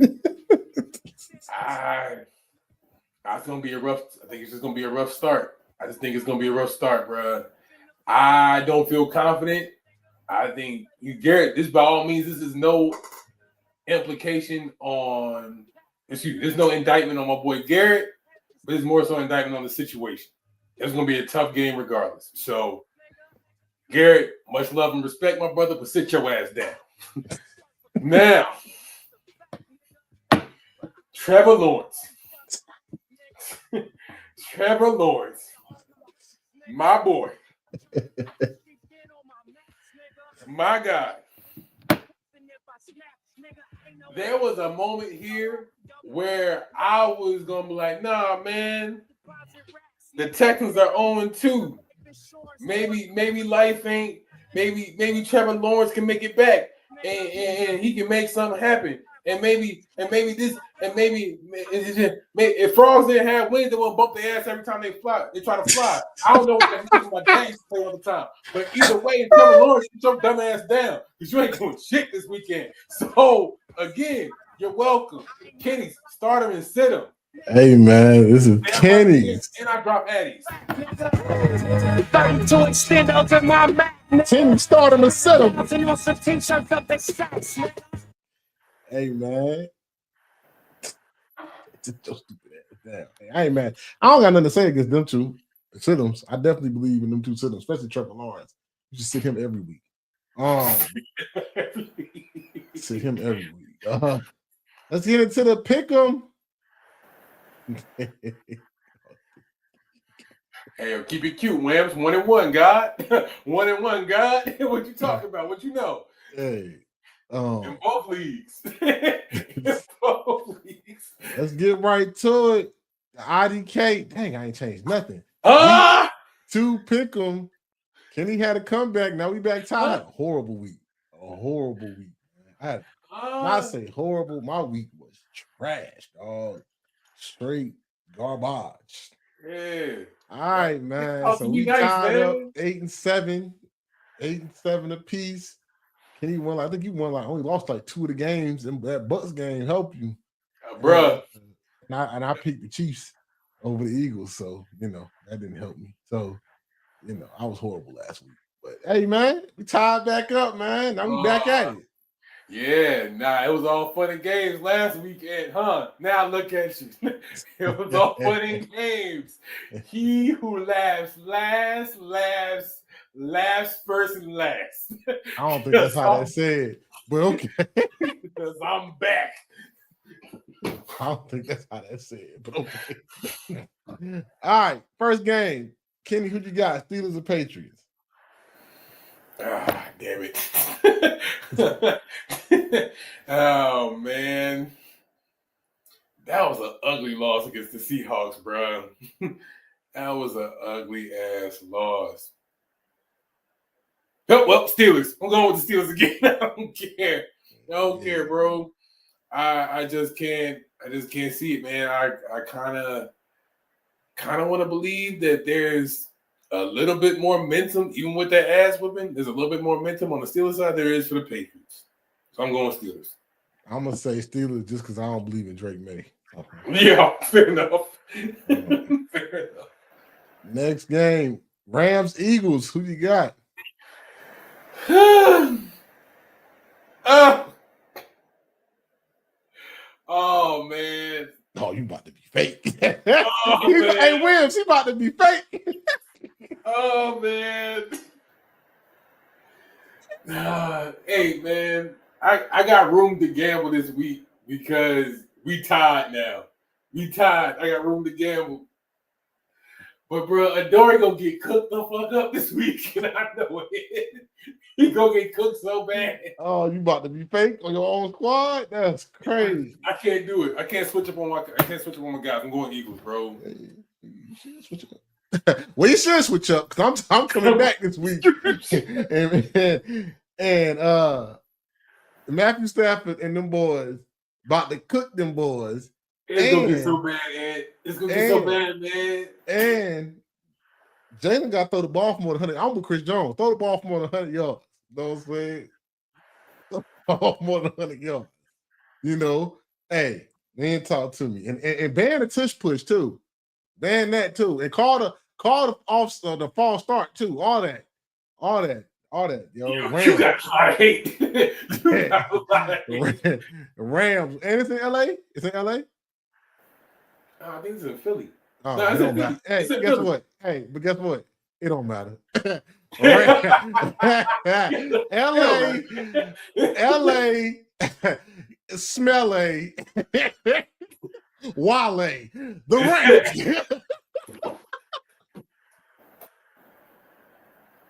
It's going to be a rough – I think it's just going to be a rough start. I just think it's going to be a rough start, bro. I don't feel confident. I think Garrett, this by all means, this is no implication on – there's no indictment on my boy Garrett, but it's more so indictment on the situation. It's going to be a tough game regardless. So, Garrett, much love and respect, my brother, but sit your ass down. Now, Trevor Lawrence. Trevor Lawrence. My boy. My guy. There was a moment here where I was going to be like, nah, man. The Texans are 0-2. Maybe life ain't. Maybe Trevor Lawrence can make it back, and he can make something happen. And maybe if frogs didn't have wings, they would bump their ass every time they fly. They try to fly. I don't know what my dad play all the time, but either way, Trevor Lawrence, get your dumb ass down because you ain't doing shit this weekend. So again, you're welcome. Kenny, start him and sit him. Hey man, this is Kenny. And I drop Addies. Kenny, start him and sit him. Hey man. Damn. I ain't mad. I don't got nothing to say against them two sit-ems. I definitely believe in them two sit-ems, especially Trevor Lawrence. You should sit him every week. Sit him every week. Let's get into the pick 'em. Hey, keep it cute, Whams. 1-1, God. 1-1, God. What you talking about? What you know? Hey, In both leagues. In both leagues. Let's get right to it. The IDK, dang, I ain't changed nothing. Ah! Week 2 pick'em. Kenny had a comeback. Now we back tied. I had a horrible week. Man. I say horrible. My week was trash, dog. Straight garbage. Yeah. All right, man. So we nice, tied man. up 8-7. 8-7 apiece. Kenny won. I think you won only lost 2 of the games, and that Bucks game helped you, bruh. And I picked the Chiefs over the Eagles, so that didn't help me. So I was horrible last week. But hey, man, we tied back up, man. Now we back at it. Yeah, it was all fun and games last weekend, huh? Now look at you. It was all fun and games. He who laughs last, laughs first and last. I don't think that's how that's said, but okay. Because I'm back. I don't think that's how that's said, but okay. All right, first game. Kenny, who you got? Steelers or Patriots? Ah, damn it. Oh, man. That was an ugly loss against the Seahawks, bro. That was an ugly ass loss. Oh, well, Steelers. I'm going with the Steelers again. I don't care, bro. I just can't see it, man. I kind of want to believe that there's a little bit more momentum, even with that ass whipping. There's a little bit more momentum on the Steelers side there is for the Patriots. So I'm going Steelers. I'm gonna say Steelers just because I don't believe in Drake May. Yeah, fair enough. Fair enough. Next game, Rams Eagles. Who you got? Oh man. Oh, you about to be fake. Hey, Williams, he about to be fake. Oh man. Hey man, I got room to gamble this week because we tied now. I got room to gamble. But bro, Adore gonna get cooked the fuck up this week, and I know it. He gonna get cooked so bad. Oh, you about to be fake on your own squad? That's crazy. I can't do it. I can't switch up on my guys. I'm going Eagles, bro. You should switch up. Well, you should switch up because I'm coming back this week. and Matthew Stafford and them boys about to cook them boys. It's gonna get so bad, Ed. It's gonna get so bad, man. And Jalen got to throw the ball for more than 100. I'm with Chris Jones. Throw the ball for more than 100 yards. You know what I'm saying? Throw the ball for more than 100 yards. Hey, they ain't talk to me. And ban the tush push too. Ban that too. And call the off the false start too. All that. Yo, You got a lot of hate. Rams. And it's in LA? It's in LA? I think it's in Philly. Oh, no, it don't matter. Hey, guess Philly. what? Hey, but guess what? It don't matter. LA, Smelly, Wale, the Rams.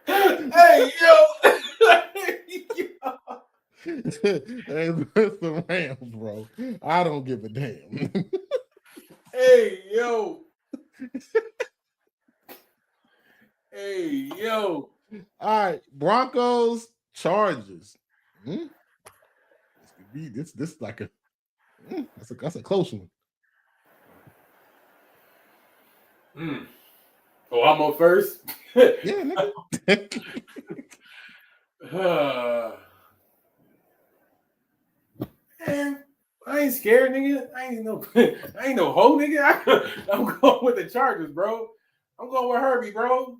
Hey, yo. Hey, it's the Rams, bro. I don't give a damn. Hey, yo. Hey, yo. All right, Broncos, Chargers. This could be this like a that's a close one. Oh, I'm on first. Yeah, nigga. Man, I ain't scared, nigga. I ain't no hoe, nigga. I'm going with the Chargers, bro. I'm going with Herbie, bro.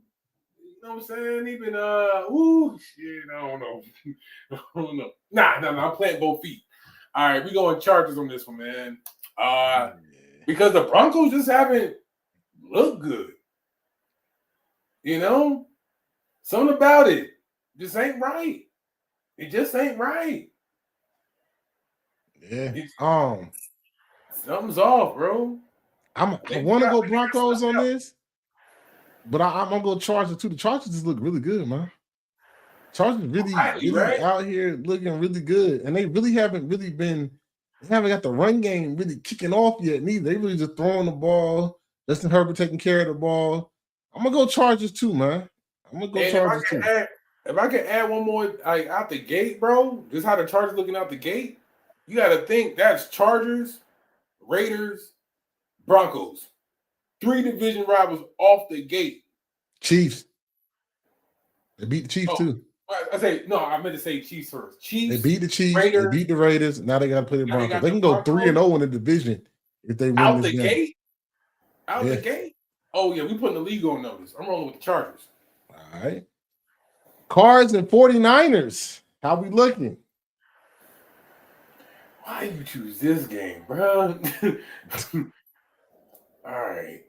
You know what I'm saying? Even shit, I don't know. I don't know. Nah, I'm playing both feet. All right, we going Chargers on this one, man. Because the Broncos just haven't looked good. Something about it just ain't right. It just ain't right. Yeah. Something's off, bro. I want to go Broncos on this. But I'm gonna go Chargers too. The Chargers just look really good, man. Chargers really right? out here looking really good, and they really haven't got the run game really kicking off yet. Neither they really just throwing the ball. Justin Herbert taking care of the ball. I'm gonna go Chargers too, man. I'm gonna go Chargers too. If I could add one more, like out the gate, bro, just how the Chargers looking out the gate, you got to think that's Chargers, Raiders, Broncos, 3 division rivals off the gate. Chiefs. They beat the Chiefs too. I meant to say Chiefs first. Chiefs. They beat the Chiefs. Raiders, they beat the Raiders. Now they got to play the Broncos. They can go 3-0 in the division if they win out this the game. Gate. Out the gate. Oh yeah, we putting the league on notice. I'm rolling with the Chargers. All right. Cards and 49ers. How we looking? Why you choose this game, bro? All right.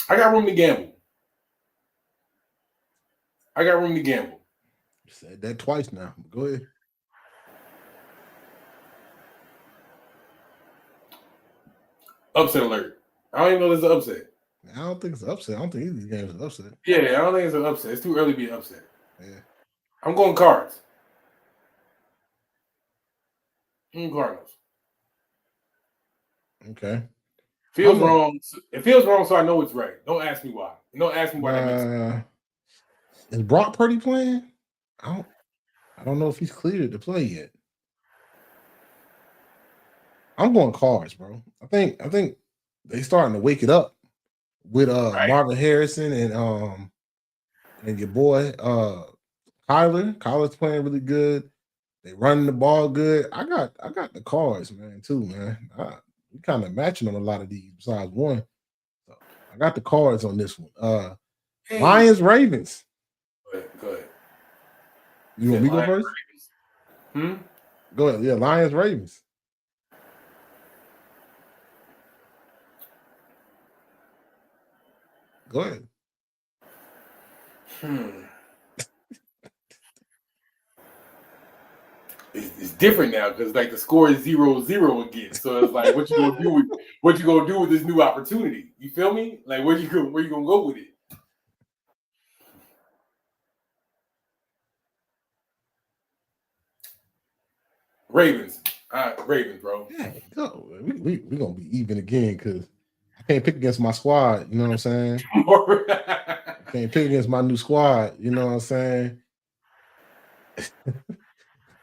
I got room to gamble. You said that twice now. Go ahead. Upset alert. I don't even know there's an upset. I don't think it's an upset. I don't think either of these games is an upset. Yeah, I don't think it's an upset. It's too early to be an upset. Yeah. I'm going Cards. Cardinals. Okay. Feels wrong. It feels wrong, so I know it's right. Don't ask me why. Don't ask me why that makes sense. Is Brock Purdy playing? I don't know if he's cleared to play yet. I'm going Cards, bro. I think they starting to wake it up with Marvin Harrison and your boy Kyler. Kyler's playing really good. They running the ball good. I got the Cards, man, too, man. We kind of matching on a lot of these besides one. So I got the Cards on this one. Lions, Ravens. Go ahead. You want me to go first? Go ahead. Yeah, Lions, Ravens. Go ahead. It's different now because like the score is 0-0 again. So it's like what you gonna do with this new opportunity? You feel me? Like where you gonna go with it? Ravens, bro. Yeah, we gonna be even again because I can't pick against my squad. You know what I'm saying? I can't pick against my new squad. You know what I'm saying?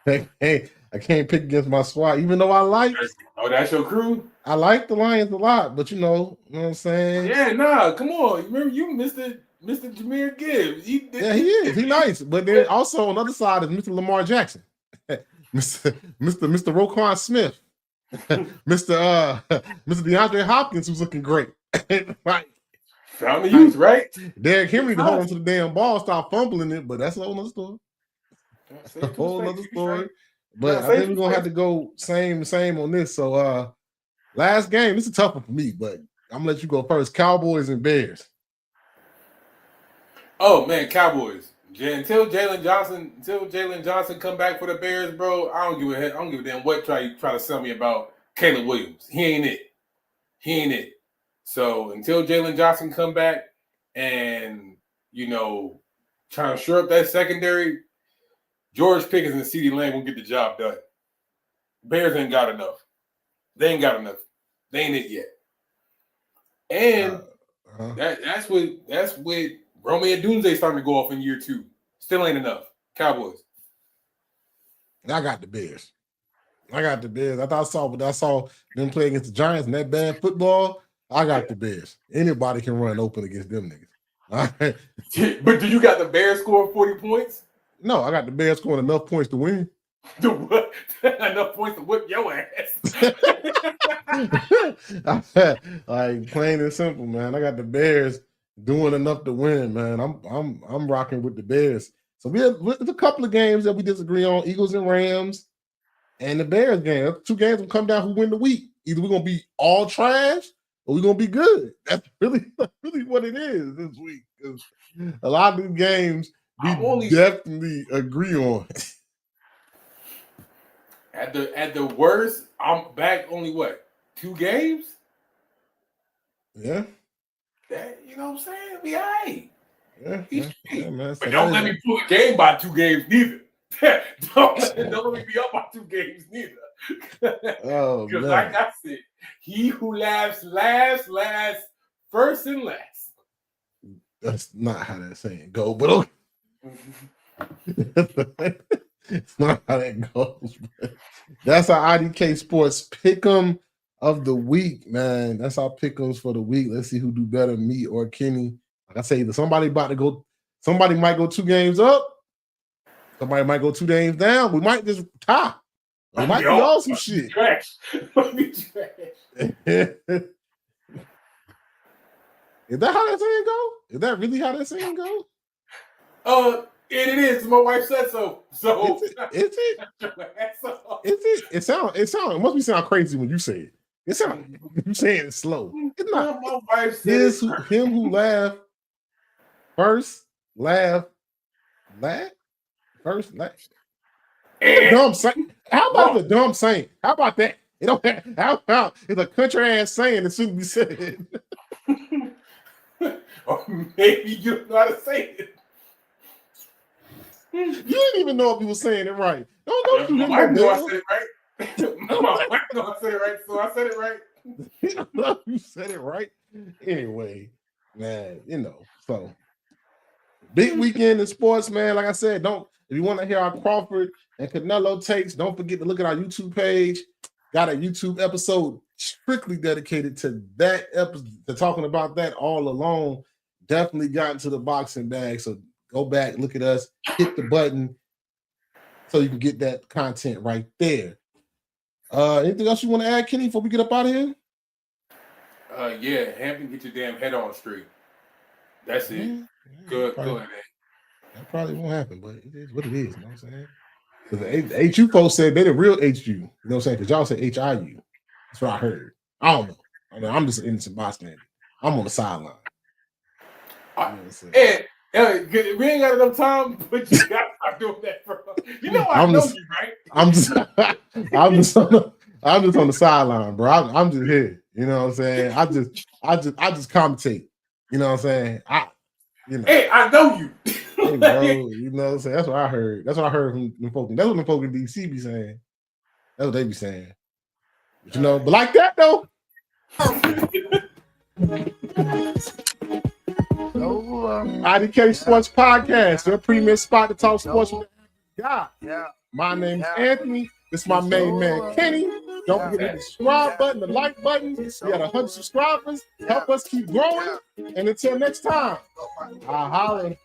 I can't pick against my squad, even though I like. Oh, that's your crew. I like the Lions a lot, but you know what I'm saying? Yeah, nah, come on. Remember you, Mr. Jameer Gibbs. He is. He nice, but then also on the other side is Mr. Lamar Jackson, Mr. Roquan Smith, Mr. DeAndre Hopkins, who's looking great. Right. Found the use, right? Derrick Henry to hold on to the damn ball, stop fumbling it, but that's a whole other story. A whole other story. But I think we're gonna have to go same on this. So last game, this is a tough one for me, but I'm gonna let you go first. Cowboys and Bears. Oh man, Cowboys. Until Jalen Johnson come back for the Bears, bro, I don't give a damn what try to sell me about Caleb Williams. He ain't it. So until Jalen Johnson come back and trying to shore up that secondary, George Pickens and CeeDee Lamb will get the job done. Bears ain't got enough. They ain't got enough. They ain't it yet. And that's what Romeo Doomsday starting to go off in year 2. Still ain't enough. Cowboys. I got the Bears. I saw them play against the Giants and that bad football. I got the Bears. Anybody can run open against them niggas. All right. But do you got the Bears scoring 40 points? No, I got the Bears scoring enough points to win. To what? Enough points to whip your ass. Like plain and simple, man. I got the Bears doing enough to win, man. I'm rocking with the Bears. So there's a couple of games that we disagree on: Eagles and Rams, and the Bears game. 2 games will come down who win the week. Either we're gonna be all trash or we're gonna be good. That's really what it is this week. A lot of these games we definitely agree on. At the worst, I'm back only what 2 games. Yeah. That you know what I'm saying? Be all right. Yeah, man. So But don't let me pull a game by 2 games neither. don't let me be up by 2 games neither. Oh, because man. like I said, he who laughs last first and last. That's not how that saying go, but okay. It's not how that goes. That's our IDK Sports Pick'em of the week, man. That's our pick'ems for the week. Let's see who do better, me or Kenny. Like I say, either somebody might go 2 games up. Somebody might go 2 games down. We might just tie. We might be all some shit. Trash. Is that how that saying go? Is that really how that saying go? It is. My wife said so. So is it? It sound. It must be sound crazy when you say it. It sound you saying it slow. It's not. My wife said him who laugh first, laugh first, laugh. Dumb saying. How about the dumb saying? How about that? It don't. How about it's a country ass saying that shouldn't be said. Or maybe you don't know how to say it. You didn't even know if you were saying it right. Don't you I know I said it right. My wife know I said it right, so I said it right. You said it right. Anyway, man, so big weekend in sports, man. Like I said, if you want to hear our Crawford and Canelo takes, don't forget to look at our YouTube page. Got a YouTube episode strictly dedicated to that episode, to talking about that all alone. Definitely got into the boxing bag. So go back, look at us, hit the button so you can get that content right there. Anything else you want to add, Kenny, before we get up out of here? Yeah, Hampton, get your damn head on straight. That's it. Yeah, Good, probably, good, man. That probably won't happen, but it is what it is. You know what I'm saying? Because the HU folks said they're the real HU. You know what I'm saying? Because y'all said HIU. That's what I heard. I don't know. I'm just an innocent bystander. I'm on the sideline. And we ain't got enough time, but you gotta stop doing that, bro. You know I know you, right? I'm just on the sideline, bro. I'm just here. You know what I'm saying? I just commentate. You know what I'm saying? Hey, I know you. Hey, bro, you know what I'm saying? That's what I heard. That's what I heard from the folks. That's what the folks in DC be saying. That's what they be saying. But but like that though. IDK Sports Podcast, your premier spot to talk sports with God. Yeah. My name is Anthony. This is my main man, Kenny. Don't forget to hit the subscribe button, the like button. We got 100 subscribers. Help us keep growing. And until next time, I'll holler.